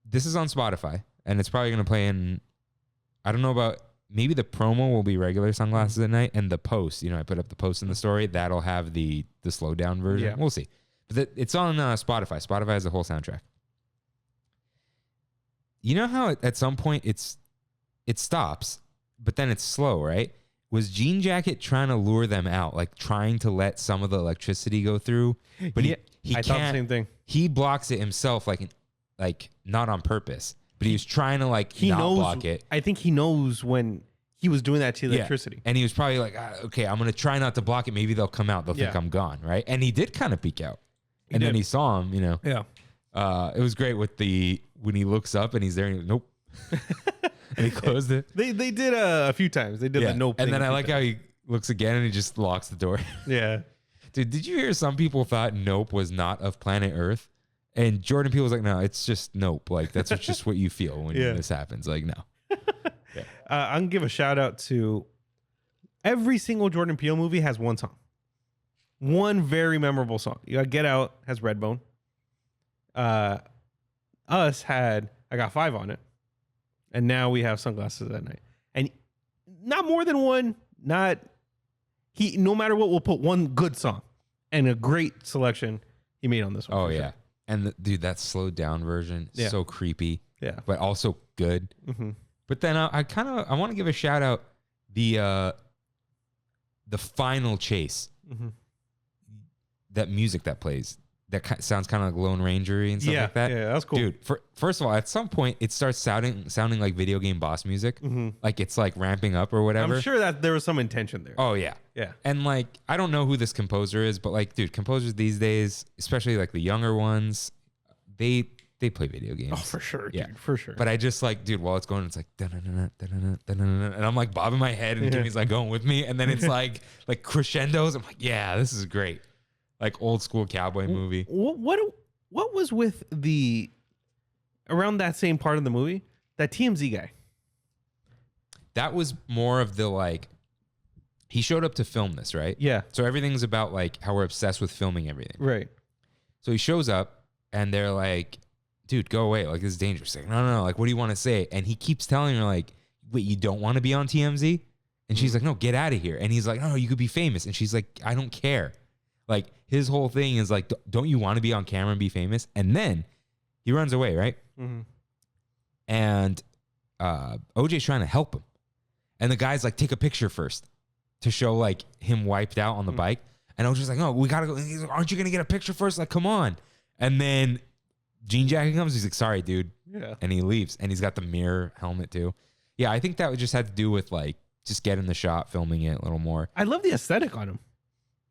this is on Spotify, and it's probably going to play in, I don't know about, maybe the promo will be regular Sunglasses at Night, and the post, I put up the post in the story, that'll have the slow down version. Yeah. We'll see. But it's on Spotify. Spotify has the whole soundtrack. You know how at some point it stops, but then it's slow, right? Was Jean Jacket trying to lure them out, like trying to let some of the electricity go through? But he I can't. thought the same thing. He blocks it himself, like not on purpose. But he was trying to He not knows. block it. I think he knows when he was doing that to the electricity. And he was probably like, okay, I'm going to try not to block it. Maybe they'll come out. They'll think I'm gone, right? And he did kind of peek out. And then he saw him, you know. Yeah. It was great with when he looks up and he's there and he, nope. And he closed it. They did a few times. They did the nope And thing then I a few like how he looks again and he just locks the door. Yeah. Dude, did you hear some people thought Nope was not of planet Earth? And Jordan Peele was like, no, it's just Nope. Like, that's just what you feel when this happens. Like, no. I'm going to give a shout out to every single Jordan Peele movie has one song. One very memorable song. You got Get Out has Redbone. Us had I Got Five on it. And now we have Sunglasses at Night. And not more than one, no matter what, we'll put one good song and a great selection he made on this one. Oh, yeah. Sure. And dude, that slowed down version, so creepy. Yeah. But also good. Mm-hmm. But then I want to give a shout out the final chase. Mm-hmm. That music that plays that sounds kind of like Lone Ranger-y and stuff like that. Yeah, that's cool, dude. First of all, at some point it starts sounding like video game boss music, like it's like ramping up or whatever. I'm sure that there was some intention there. Oh yeah. And like I don't know who this composer is, but like, dude, composers these days, especially like the younger ones, they play video games. Oh, for sure, dude, for sure. But I just like, dude, while it's going, it's like, and I'm like bobbing my head, and Jimmy's like going with me, and then it's like crescendos. I'm like, yeah, this is great, like old school cowboy movie. What was with around that same part of the movie, that TMZ guy? That was more of the like, he showed up to film this, right? Yeah. So everything's about like how we're obsessed with filming everything, right? So he shows up, and they're like, dude, go away. Like, this is dangerous. Like, no. Like, what do you want to say? And he keeps telling her, like, wait, you don't want to be on TMZ? And she's like, no, get out of here. And he's like, no, you could be famous. And she's like, I don't care. Like, his whole thing is like, don't you want to be on camera and be famous? And then he runs away, right? Mm-hmm. And OJ's trying to help him. And the guy's like, take a picture first to show like him wiped out on the bike. And OJ's like, no, we got to go. And he's like, aren't you going to get a picture first? Like, come on. And then Jean Jacket comes. He's like, sorry, dude. Yeah. And he leaves. And he's got the mirror helmet too. Yeah, I think that just had to do with like just getting the shot, filming it a little more. I love the aesthetic on him.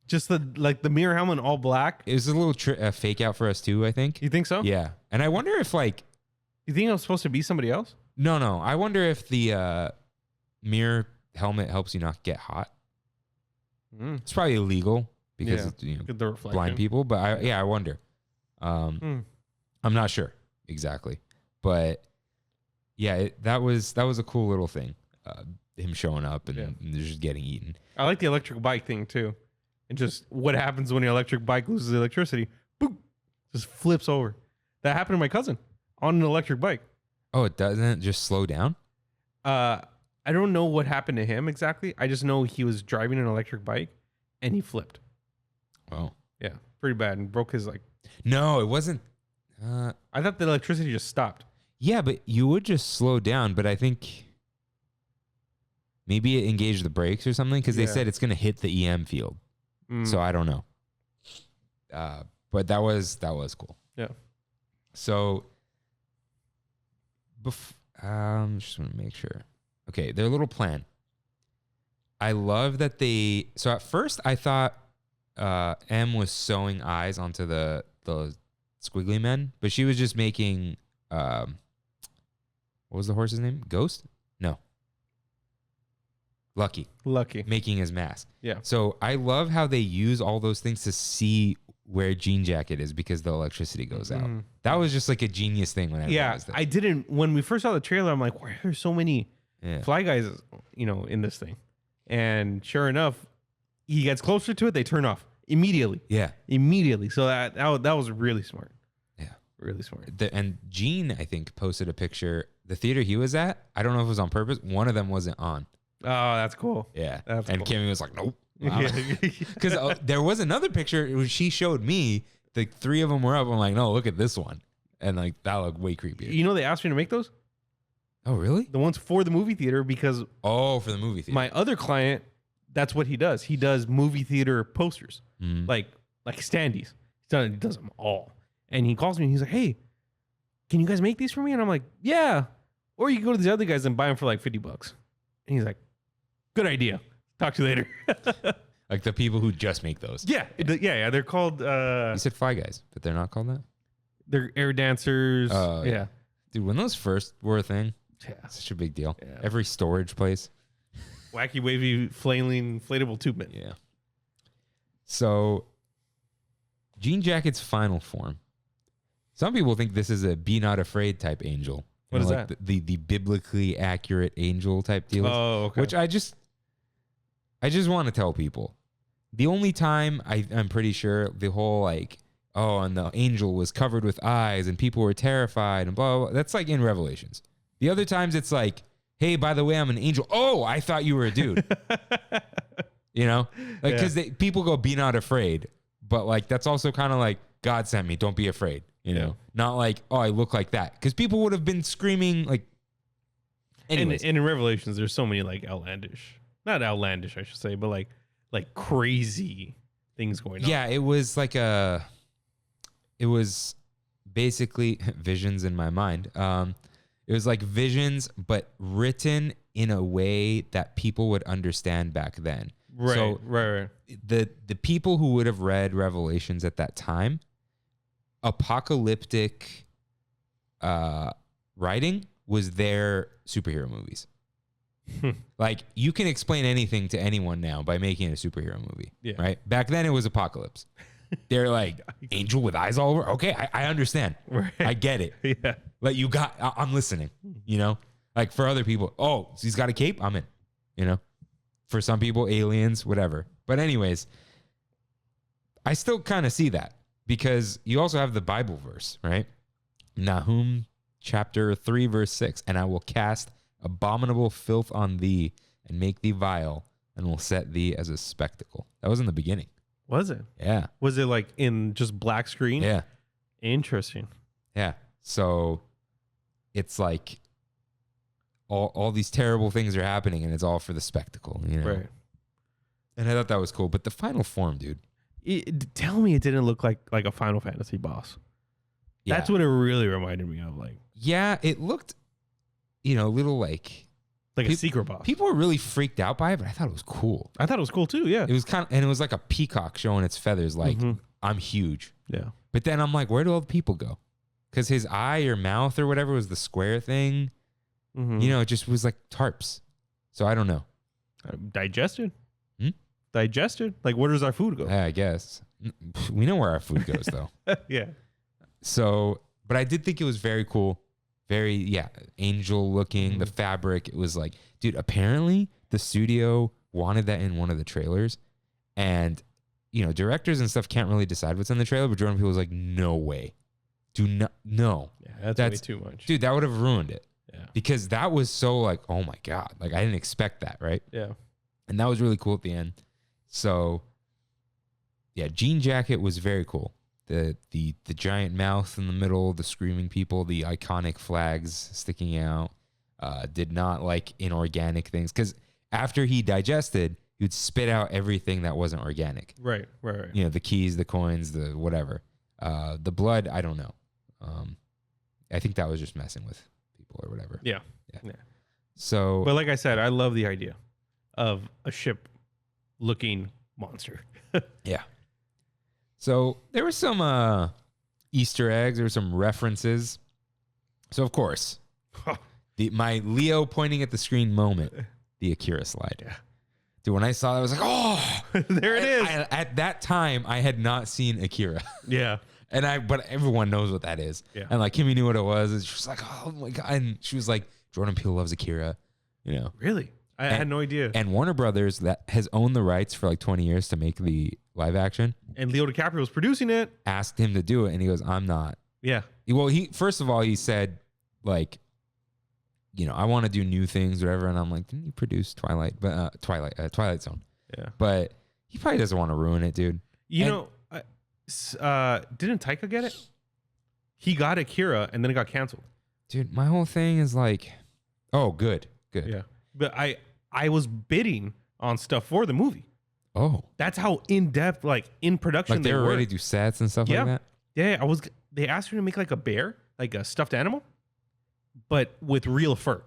Just the mirror helmet all black. It was a little fake out for us too, I think. You think so? Yeah. And I wonder if like... You think it was supposed to be somebody else? No. I wonder if the mirror helmet helps you not get hot. It's probably illegal because it's, blind people. But I wonder. I'm not sure exactly, but yeah, that was a cool little thing. Him showing up and just getting eaten. I like the electric bike thing too, and just what happens when the electric bike loses electricity. Boop, just flips over. That happened to my cousin on an electric bike. Oh, it doesn't just slow down? I don't know what happened to him exactly. I just know he was driving an electric bike and he flipped. Oh, yeah, pretty bad, and broke his like. No, it wasn't. I thought the electricity just stopped. Yeah, but you would just slow down. But I think maybe it engaged the brakes or something because they said it's going to hit the EM field. So I don't know. But that was cool. Yeah. So just want to make sure. Okay, their little plan. I love that so at first I thought M was sewing eyes onto the squiggly men, but she was just making what was the horse's name? Ghost? No. Lucky. Making his mask. Yeah. So I love how they use all those things to see where Jean Jacket is because the electricity goes out. That was just like a genius thing when I realized that. I didn't when we first saw the trailer, I'm like, why are there so many fly guys, in this thing? And sure enough, he gets closer to it, they turn off immediately. Yeah. Immediately. So that was really smart. Yeah. Really smart. And Gene, I think, posted a picture. The theater he was at, I don't know if it was on purpose. One of them wasn't on. Oh, that's cool. Yeah. That's and cool. Kimmy was like, nope. Because there was another picture she showed me. The three of them were up. I'm like, no, look at this one. And like, that looked way creepier. They asked me to make those? Oh, really? The ones for the movie theater because... Oh, for the movie theater. My other client, that's what he does. He does movie theater posters. Like standees. He does them all. And he calls me and he's like, hey, can you guys make these for me? And I'm like, yeah. Or you can go to the other guys and buy them for like $50. And he's like, Good idea. Talk to you later. Like the people who just make those. Yeah. They're called. You said Fly Guys, but they're not called that? They're air dancers. Oh, yeah. Dude, when those first were a thing, Yeah. such a big deal. Yeah. Every storage place. Wacky, wavy, flailing, inflatable tube man. Yeah. So, Jean Jacket's final form. Some people think this is a be not afraid type angel. What is like that? The biblically accurate angel type deal. Oh, okay. Which I just want to tell people. The only time I'm pretty sure the whole like, oh, and the angel was covered with eyes and people were terrified and blah, blah, blah. That's like in Revelations. The other times it's like, hey, by the way, I'm an angel. Oh, I thought you were a dude. You know, like, because people go, be not afraid. But like, that's also kind of like, God sent me. Don't be afraid. You know, not like, oh, I look like that. Because people would have been screaming like, anyways. And in Revelations, there's so many like not outlandish, I should say, but like crazy things going on. Yeah, it was like it was basically visions in my mind. It was like visions, but written in a way that people would understand back then. Right, so right. The people who would have read Revelations at that time, apocalyptic writing was their superhero movies. Like, you can explain anything to anyone now by making a superhero movie, right? Back then, it was apocalypse. They're like, angel with eyes all over. Okay, I understand. Right. I get it. Yeah. Like, I'm listening, you know? Like, for other people, oh, so he's got a cape? I'm in, you know? For some people, aliens, whatever. But anyways, I still kind of see that because you also have the Bible verse, right? Nahum chapter 3, verse 6. And I will cast abominable filth on thee and make thee vile and will set thee as a spectacle. That was in the beginning. Was it? Yeah. Was it like in just black screen? Yeah. Interesting. Yeah. So it's like all these terrible things are happening and it's all for the spectacle, you know? Right. And I thought that was cool. But the final form, dude. Tell me it didn't look like a Final Fantasy boss. Yeah. That's what it really reminded me of. Like, yeah, it looked, you know, a little like a secret boss. People were really freaked out by it, but I thought it was cool. I thought it was cool too. Yeah. It was and it was like a peacock showing its feathers, like, I'm huge. Yeah. But then I'm like, where do all the people go? Because his eye or mouth or whatever was the square thing. You know, it just was like tarps. So I don't know. Digested? Digested? Like, where does our food go? Yeah, I guess. We know where our food goes, though. Yeah. So, but I did think it was very cool. Very, angel looking. The fabric, it was like, dude, apparently the studio wanted that in one of the trailers. And, you know, directors and stuff can't really decide what's in the trailer. But Jordan Peele was like, no way. Do not, no. Yeah, that's way too much. Dude, that would have ruined it. Yeah. Because that was so like, oh my God. Like, I didn't expect that, right? Yeah. And that was really cool at the end. So, yeah, Jean Jacket was very cool. The giant mouth in the middle, the screaming people, the iconic flags sticking out. Did not like inorganic things. Because after he digested, he would spit out everything that wasn't organic. Right. You know, the keys, the coins, the whatever. The blood, I don't know. I think that was just messing with people or whatever. Yeah. So, but like I said, I love the idea of a ship-looking monster. yeah. So there were some Easter eggs. There were some references. So of course, my Leo pointing at the screen moment, the Akira slide. Yeah. Dude, when I saw that, I was like, oh, there it is. At that time, I had not seen Akira. Yeah. But everyone knows what that is. Yeah. And like Kimmy knew what it was. And she was like, oh my God. And she was like, Jordan Peele loves Akira. You know. Really? I had no idea. And Warner Brothers that has owned the rights for like 20 years to make the live action. And Leo DiCaprio was producing it. Asked him to do it, and he goes, I'm not. Yeah. Well, first of all, he said, like, you know, I want to do new things, whatever. And I'm like, didn't you produce Twilight Zone? Yeah. But he probably doesn't want to ruin it, dude. Didn't Taika get it? He got Akira, and then it got canceled. Dude, my whole thing is like, oh, good. Yeah. But I was bidding on stuff for the movie. Oh. That's how in depth, like in production, Like they were ready to do sets and stuff like that? Yeah. They asked me to make like a bear, like a stuffed animal, but with real fur.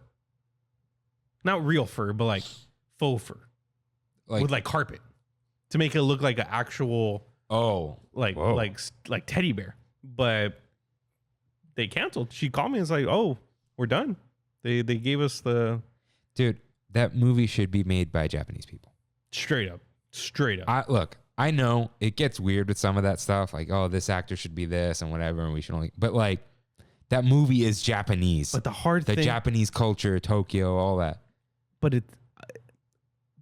Not real fur, but like faux fur with like carpet to make it look like an actual like teddy bear. But they canceled. She called me and was like, "Oh, we're done." They gave us the dude. That movie should be made by Japanese people. Straight up. I know it gets weird with some of that stuff. Like, oh, this actor should be this and whatever, and we should only. But like, that movie is Japanese. But the Japanese culture, Tokyo, all that. But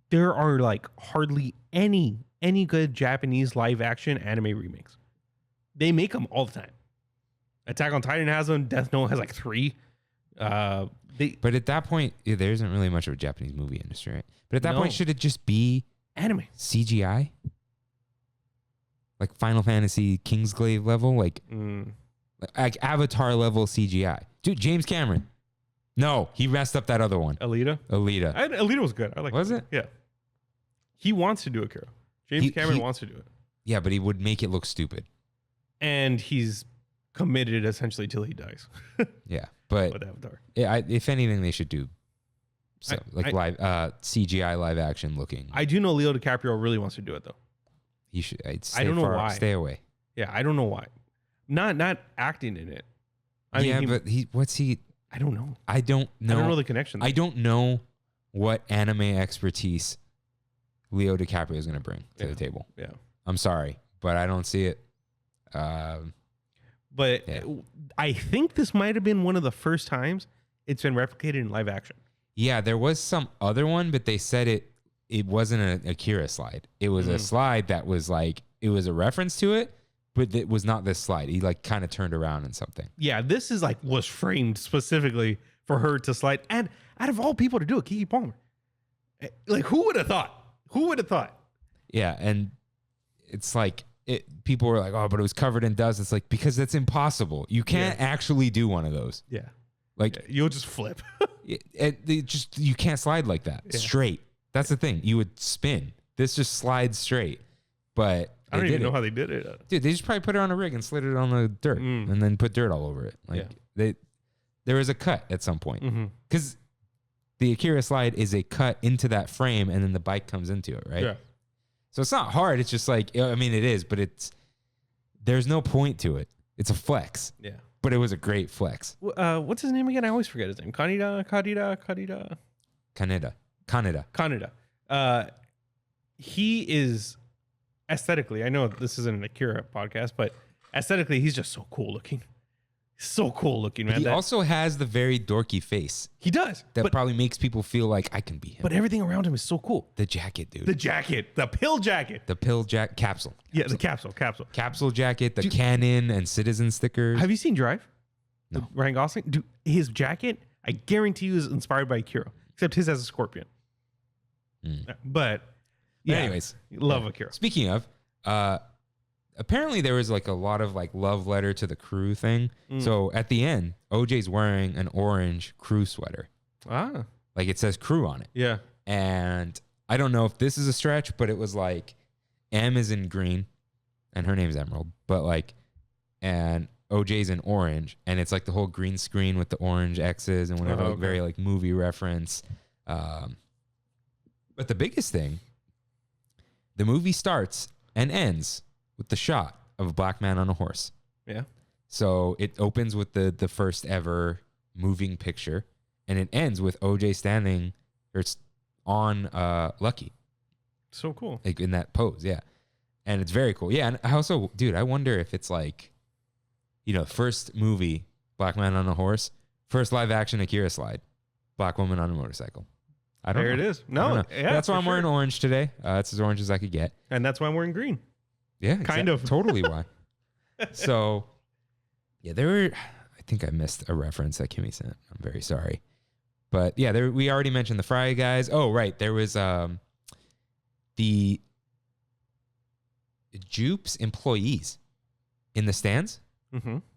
there are like hardly any good Japanese live action anime remakes. They make them all the time. Attack on Titan has them. Death Note has like 3. But at that point, there isn't really much of a Japanese movie industry, right? But at that point, should it just be anime CGI? Like Final Fantasy Kingsglaive level? Like Avatar level CGI? Dude, James Cameron. No, he messed up that other one. Alita. Alita was good. I like. Was it? Yeah. He wants to do it, Kiro. James Cameron wants to do it. Yeah, but he would make it look stupid. And he's committed essentially till he dies. Yeah, but with Avatar. Yeah, if anything, they should do live CGI live action looking. I do know Leo DiCaprio really wants to do it though. He should. I don't know why. Stay away. Yeah, I don't know why. Not acting in it. I mean, but what's he? I don't know. I don't know. I don't know the connection there. I don't know what anime expertise Leo DiCaprio is going to bring to the table. Yeah, I'm sorry, but I don't see it. But I think this might have been one of the first times it's been replicated in live action. Yeah, there was some other one, but they said it wasn't an Akira slide. It was a slide that was like, it was a reference to it, but it was not this slide. He like kind of turned around and something. Yeah, this is like was framed specifically for her to slide. And out of all people to do it, Keke Palmer. Like, who would have thought? Who would have thought? Yeah, and it's like, people were like, oh, but it was covered in dust. It's like, because that's impossible. You can't actually do one of those. Yeah. Like, you'll just flip. You can't slide like that straight. That's the thing. You would spin. This just slides straight. But I don't even know how they did it. Dude, they just probably put it on a rig and slid it on the dirt and then put dirt all over it. Like there was a cut at some point. Because the Akira slide is a cut into that frame and then the bike comes into it, right? Yeah. So it's not hard. It's just like, I mean, it is, but there's no point to it. It's a flex. Yeah. But it was a great flex. What's his name again? I always forget his name. Kaneda. He is aesthetically, I know this isn't an Akira podcast, but aesthetically, he's just so cool looking. So cool looking, man. He also has the very dorky face. He does. That probably makes people feel like I can be him. But everything around him is so cool. The jacket, dude. The jacket. The pill jacket. The pill jacket. Capsule. Yeah, the capsule. Capsule jacket, the Canon and Citizen stickers. Have you seen Drive? No. Ryan Gosling? Dude, his jacket, I guarantee you, is inspired by Akira. Except his has a scorpion. But anyways, love Akira. Speaking of, apparently there was like a lot of like love letter to the crew thing. So at the end, OJ's wearing an orange crew sweater. Like it says crew on it. Yeah. And I don't know if this is a stretch, but it was like M is in green and her name's Emerald, but like, and OJ's in orange and it's like the whole green screen with the orange X's and whatever, like very like movie reference. But the biggest thing, the movie starts and ends with the shot of a black man on a horse. Yeah. So it opens with the first ever moving picture, and it ends with OJ standing on Lucky. So cool. Like in that pose, yeah. And it's very cool. Yeah, and I also, dude, I wonder if it's like, first movie, black man on a horse, first live action Akira slide, black woman on a motorcycle. I don't know. There it is. No, yeah, that's why I'm wearing orange today. It's as orange as I could get. And that's why I'm wearing green. Yeah, kind of. Totally why. So, yeah, I think I missed a reference that Kimmy sent. I'm very sorry. But yeah, we already mentioned the Fry guys. Oh, right. There was the Jupes employees in the stands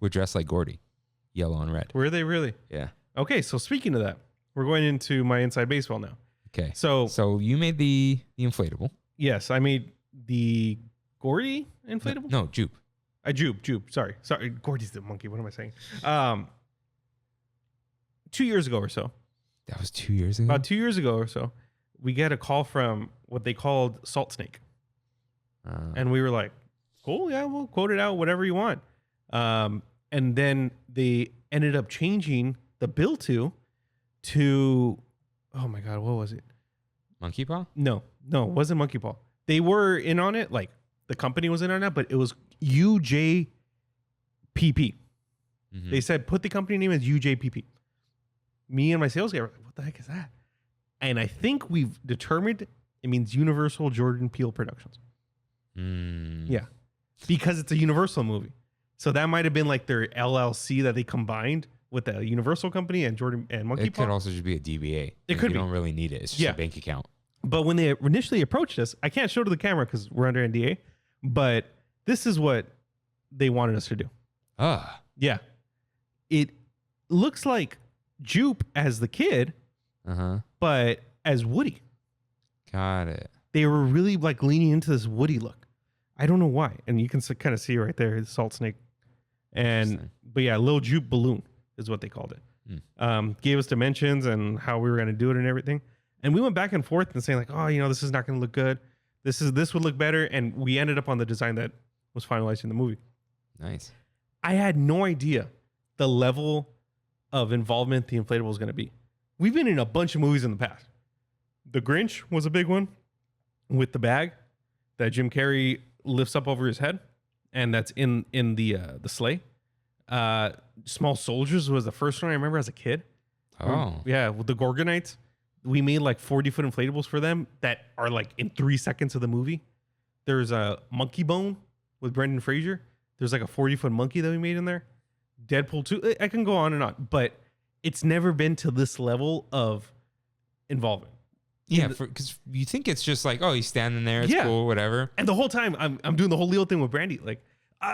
were dressed like Gordy, yellow and red. Were they really? Yeah. Okay, so speaking of that, we're going into my inside baseball now. Okay. So you made the inflatable. Yes, I made the Gordy inflatable? No, Jupe. Jupe. Sorry. Gordy's the monkey. What am I saying? 2 years ago or so. That was 2 years ago? About 2 years ago or so. we get a call from what they called Salt Snake. And we were like, cool, yeah, we'll quote it out, whatever you want. And then they ended up changing the bill to, oh my God, what was it? Monkey Paw? No, it wasn't Monkey Paw. They were in on it, like the company was in on it, but it was UJPP. They said, put the company name as UJPP. Me and my sales guy were like, what the heck is that? And I think we've determined it means Universal Jordan Peele Productions. Yeah. Because it's a Universal movie. So that might have been like their LLC that they combined with the Universal company and Jordan and Monkey Paw. It could also just be a DBA. It could be. You don't really need it. It's just a bank account. But when they initially approached us, I can't show to the camera because we're under NDA, but this is what they wanted us to do. Yeah. It looks like Jupe as the kid, but as Woody. Got it. They were really like leaning into this Woody look. I don't know why. And you can kind of see right there, the Salt Snake. But yeah, Lil Jupe Balloon is what they called it. Gave us dimensions and how we were going to do it and everything. And we went back and forth and saying like, oh, this is not going to look good. This would look better. And we ended up on the design that was finalized in the movie. Nice. I had no idea the level of involvement the inflatable was going to be. We've been in a bunch of movies in the past. The Grinch was a big one with the bag that Jim Carrey lifts up over his head, and that's in the sleigh. Small Soldiers was the first one I remember as a kid. Oh. Yeah, with the Gorgonites. We made like 40-foot inflatables for them that are like in 3 seconds of the movie. There's a Monkey Bone with Brendan Fraser. There's like a 40-foot monkey that we made in there. Deadpool 2. I can go on and on, but it's never been to this level of involvement. Yeah, because you think it's just like, oh, he's standing there, it's cool, whatever. And the whole time I'm doing the whole Leo thing with Brandy, like,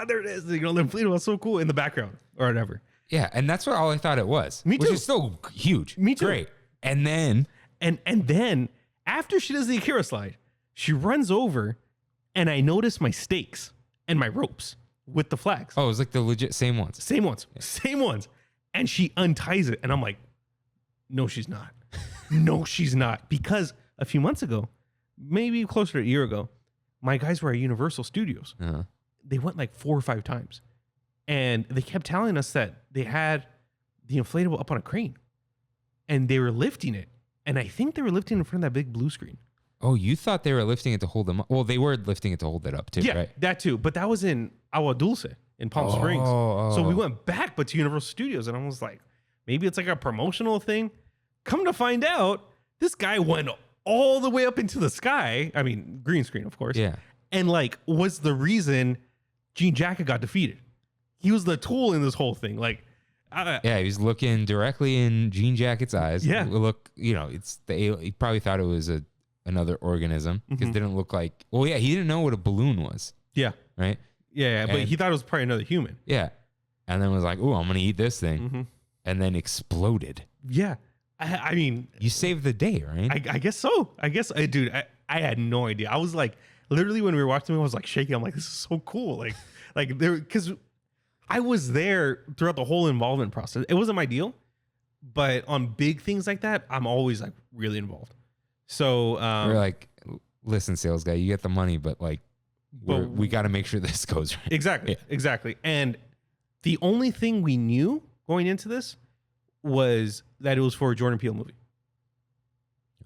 there it is, the inflatable was so cool in the background or whatever. Yeah, and that's what all I thought it was. Me too. Which is still huge. Me too. Great. And then and then after she does the Akira slide, she runs over, and I notice my stakes and my ropes with the flags. Oh, it was like the legit same ones. Same ones. And she unties it, and I'm like, no, she's not. No, she's not. Because a few months ago, maybe closer to a year ago, my guys were at Universal Studios. They went like 4 or 5 times. And they kept telling us that they had the inflatable up on a crane. And they were lifting it. And I think they were lifting in front of that big blue screen. Oh, you thought they were lifting it to hold them up? Well, they were lifting it to hold it up too, right? That too. But that was in Agua Dulce in Palm Springs. So we went back, but to Universal Studios. And I was like, maybe it's like a promotional thing. Come to find out, this guy went all the way up into the sky. I mean, green screen, of course. Yeah. And like was the reason Jean Jacket got defeated. He was the tool in this whole thing. Like, yeah, he was looking directly in Jean Jacket's eyes. Yeah. Look, it's he probably thought it was another organism because it didn't look like, well, yeah, he didn't know what a balloon was. Yeah. Right? Yeah, but he thought it was probably another human. Yeah. And then was like, oh, I'm going to eat this thing. And then exploded. Yeah. I mean, you saved the day, right? I guess so. Dude, I had no idea. I was like, literally when we were watching it, I was like shaking. I'm like, this is so cool. Like there, because I was there throughout the whole involvement process. It wasn't my deal, but on big things like that, I'm always like really involved. So we're like, listen, sales guy, you get the money, but like, we got to make sure this goes right. Exactly. And the only thing we knew going into this was that it was for a Jordan Peele movie.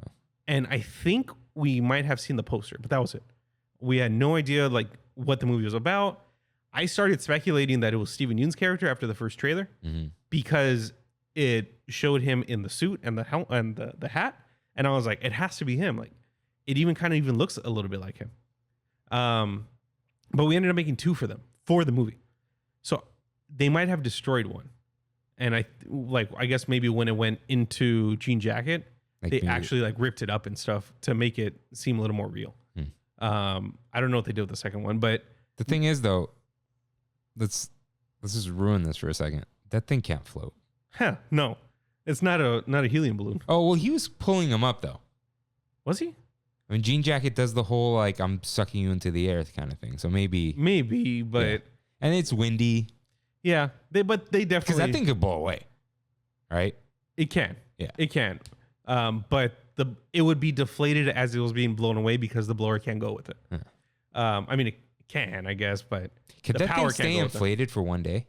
Oh. And I think we might have seen the poster, but that was it. We had no idea like what the movie was about. I started speculating that it was Steven Yeun's character after the first trailer because it showed him in the suit and the helmet and the hat. And I was like, it has to be him. Like it even kind of even looks a little bit like him. But we ended up making 2 for them for the movie. So they might have destroyed one. And I guess maybe when it went into Jean Jacket, like they actually like ripped it up and stuff to make it seem a little more real. I don't know what they did with the second one, but the thing is though, let's just ruin this for a second. That thing can't float. No, it's not a helium balloon. Oh, well, he was pulling him up though. Was he? I mean, Jean Jacket does the whole like I'm sucking you into the earth kind of thing. So maybe, but yeah. And it's windy. Yeah, they definitely, because that thing could blow away, right? It can. Yeah, it can. But it would be deflated as it was being blown away because the blower can't go with it. I mean, it can, I guess, but Can the that power thing can't stay go with it. inflated for one day?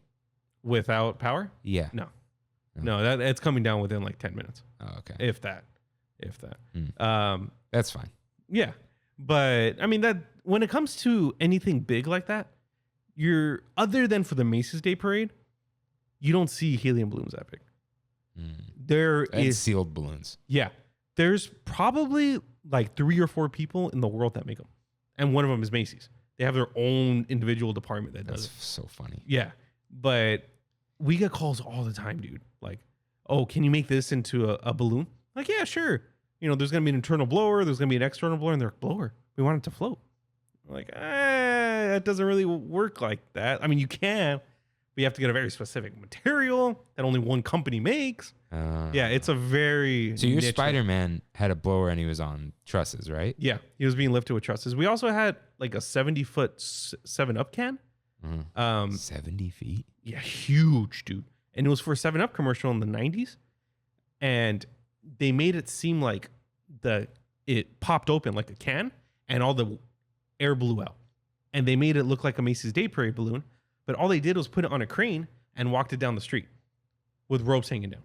Without power? Yeah. No, that it's coming down within like 10 minutes, Oh, okay. if that. That's fine. Yeah, but I mean that when it comes to anything big like that, you're other than for the Macy's Day Parade, you don't see helium balloons that big. There And is sealed balloons. Yeah. There's probably like 3 or 4 people in the world that make them. And one of them is Macy's. They have their own individual department that does That's it. so funny. Yeah. But we get calls all the time, dude. Like, oh, can you make this into a balloon? Like, yeah, sure. You know, there's going to be an internal blower. There's going to be an external blower. And they're like, blower. We want it to float. I'm like, that doesn't really work like that. I mean, you can. But you have to get a very specific material that only one company makes. Yeah, it's a very So your niche- Spider-Man had a blower and he was on trusses, right? Yeah, he was being lifted with trusses. We also had like a 70-foot 7-Up can. 70 feet? Yeah, huge, dude. And it was for a 7-Up commercial in the 90s. And they made it seem like it popped open like a can and all the air blew out. And they made it look like a Macy's Day Parade balloon. But all they did was put it on a crane and walked it down the street with ropes hanging down.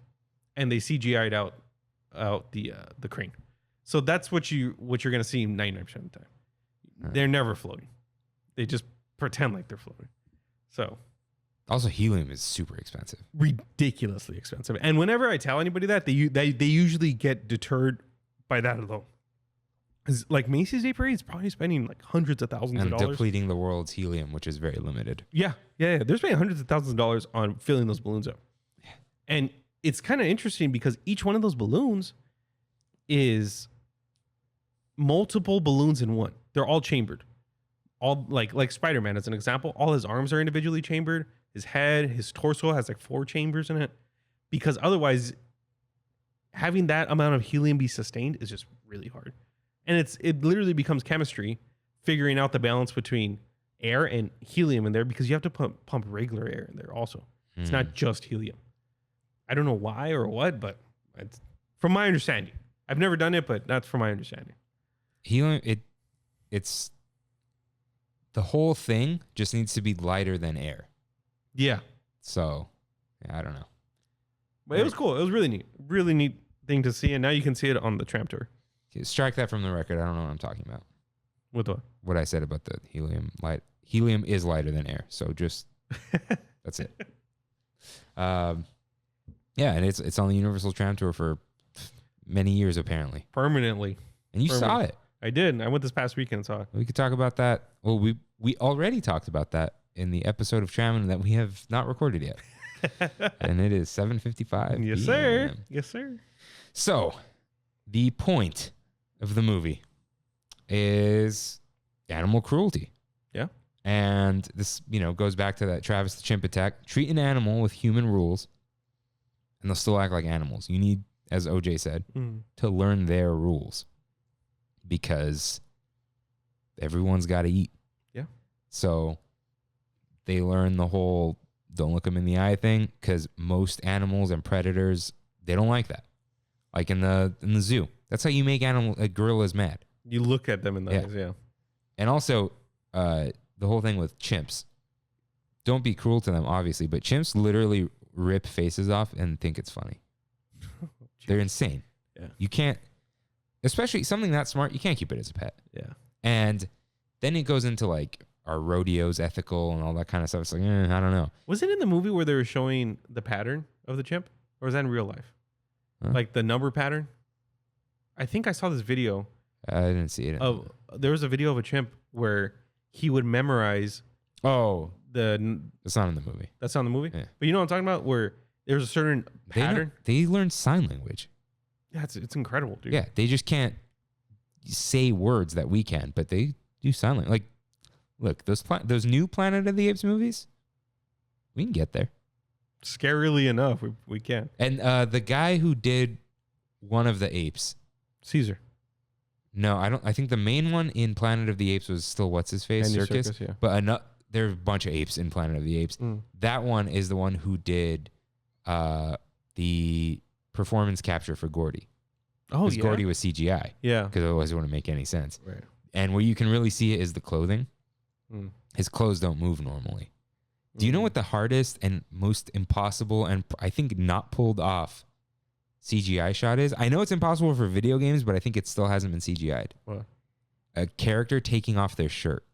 And they CGI'd out the crane. So that's what you're gonna see 99% of the time. They're never floating. They just pretend like they're floating. So Also, helium is super expensive. ridiculously expensive. And whenever I tell anybody that, they usually get deterred by that alone. Because like Macy's Day Parade is probably spending like hundreds of thousands And of dollars. depleting the world's helium, which is very limited. Yeah. They're spending hundreds of thousands of dollars on filling those balloons up. And it's kind of interesting because each one of those balloons is multiple balloons in one. They're all chambered. All like Spider-Man as an example, all his arms are individually chambered. His head, his torso has like 4 chambers in it. Because otherwise, having that amount of helium be sustained is just really hard. And it literally becomes chemistry, figuring out the balance between air and helium in there because you have to pump regular air in there also. It's not just helium. I don't know why or what, but it's from my understanding. I've never done it, but that's from my understanding. Helium, it's the whole thing just needs to be lighter than air. Yeah. So, yeah, I don't know. But it was cool. It was really neat thing to see. And now you can see it on the tram tour. Okay, strike that from the record. I don't know what I'm talking about. With what? What I said about the helium. Helium is lighter than air. So just, that's it. Yeah, and it's on the Universal Tram Tour for many years, apparently. Permanently. And you saw it. I did. I went this past weekend and saw it. We could talk about that. Well, we already talked about that in the episode of Trammin that we have not recorded yet. And it is 7:55. Yes, PM. sir. Yes, sir. So, the point of the movie is animal cruelty. Yeah. And this, goes back to that Travis the Chimp attack. Treat an animal with human rules, and they'll still act like animals. You need, as OJ said, to learn their rules because everyone's got to eat. Yeah. So they learn the whole don't look them in the eye thing because most animals and predators, they don't like that. Like in the zoo. That's how you make gorillas mad. You look at them in the eyes, yeah. And also, the whole thing with chimps. Don't be cruel to them, obviously, but chimps literally rip faces off and think it's funny. They're insane. Yeah. You can't, especially something that smart, you can't keep it as a pet. Yeah. And then it goes into like, are rodeos ethical and all that kind of stuff. It's like, I don't know. Was it in the movie where they were showing the pattern of the chimp? Or was that in real life? Huh? Like the number pattern? I think I saw this video. I didn't see it. There was a video of a chimp where he would memorize Oh, the. it's not in the movie. That's not in the movie? Yeah. But you know what I'm talking about? Where there's a certain pattern. They learn sign language. Yeah, it's incredible, dude. Yeah, they just can't say words that we can, but they do sign language. Like, look, those new Planet of the Apes movies, we can get there. Scarily enough, we can. And the guy who did one of the apes, Caesar. no, I think the main one in Planet of the Apes was still what's his face, Andy Circus. Serkis, yeah. But there's a bunch of apes in Planet of the Apes. That one is the one who did the performance capture for Gordy. Oh, Because yeah. Gordy was CGI. Yeah. Because otherwise it wouldn't make any sense. Right. And where you can really see it is the clothing. Mm. His clothes don't move normally. Do you know what the hardest and most impossible and I think not pulled off CGI shot is? I know it's impossible for video games, but I think it still hasn't been CGI'd. What? A character taking off their shirt.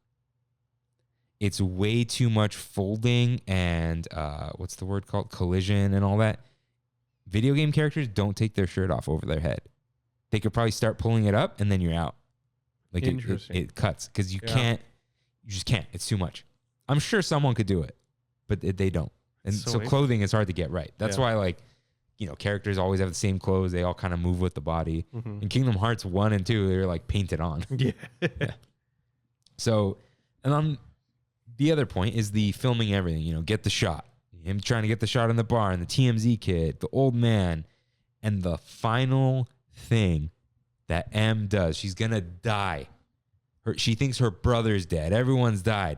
It's way too much folding and what's the word called? Collision and all that. Video game characters don't take their shirt off over their head. They could probably start pulling it up and then you're out. Like it cuts because you just can't. It's too much. I'm sure someone could do it, but they don't. And so clothing is hard to get right. That's why, like, characters always have the same clothes. They all kind of move with the body. Mm-hmm. In Kingdom Hearts 1 and 2, they're like painted on. Yeah. So, and on the other point is the filming everything, get the shot. Him trying to get the shot in the barn, the TMZ kid, the old man, and the final thing that M does. She's going to die. She thinks her brother's dead. Everyone's died.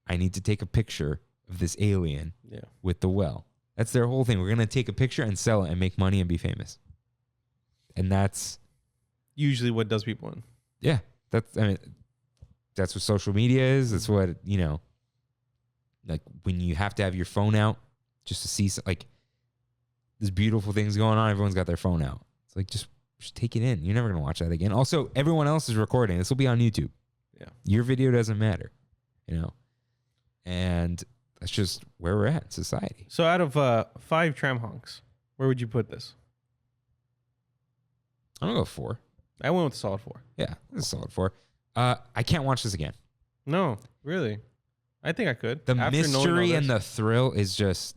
I need to take a picture of this alien with the well. That's their whole thing. We're going to take a picture and sell it and make money and be famous. And that's usually what does people in. Yeah. That's what social media is. That's what, like when you have to have your phone out just to see, like, there's beautiful things going on. Everyone's got their phone out. It's like, just take it in. You're never going to watch that again. Also, everyone else is recording. This will be on YouTube. Yeah. Your video doesn't matter, and that's just where we're at in society. So out of 5 tram honks, where would you put this? I'm going to go 4. I went with a solid 4. Yeah, this is a solid 4. I can't watch this again. No, really. I think I could. The After knowing all mystery and this. the thrill is just,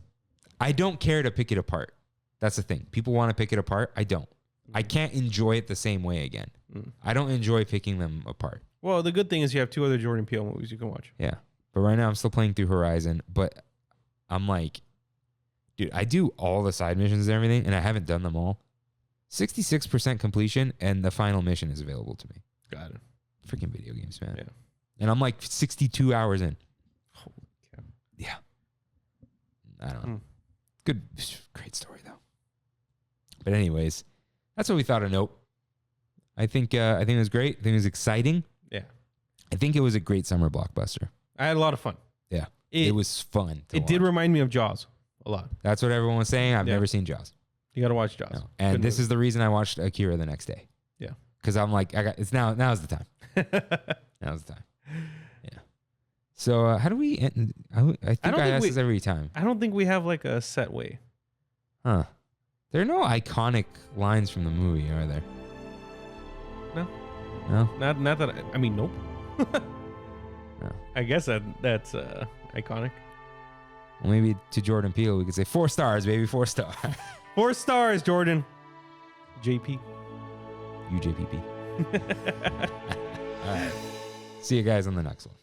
I don't care to pick it apart. That's the thing. People want to pick it apart. I don't. I can't enjoy it the same way again. I don't enjoy picking them apart. Well, the good thing is you have 2 other Jordan Peele movies you can watch. Yeah. But right now I'm still playing through Horizon, but I'm like, dude, I do all the side missions and everything, and I haven't done them all. 66% completion, and the final mission is available to me. Got it. Freaking video games, man. Yeah. And I'm like 62 hours in. Holy cow. Yeah. I don't know. Good, great story though. But anyways, that's what we thought of Nope. I think it was great. I think it was exciting. Yeah. I think it was a great summer blockbuster. I had a lot of fun. Yeah. It was fun. It did remind me of Jaws a lot. That's what everyone was saying. I've never seen Jaws. You got to watch Jaws. No. And this is the reason I watched Akira the next day. Yeah. Because I'm like, now's the time. Now's the time. Yeah. So how do we end? I think I ask this every time. I don't think we have like a set way. Huh. There are no iconic lines from the movie, are there? No. No? Not that I mean, nope. No. I guess that's iconic. Well, maybe to Jordan Peele, we could say 4 stars, baby, 4 stars. 4 stars, Jordan. JP. UJPP. All right. See you guys on the next one.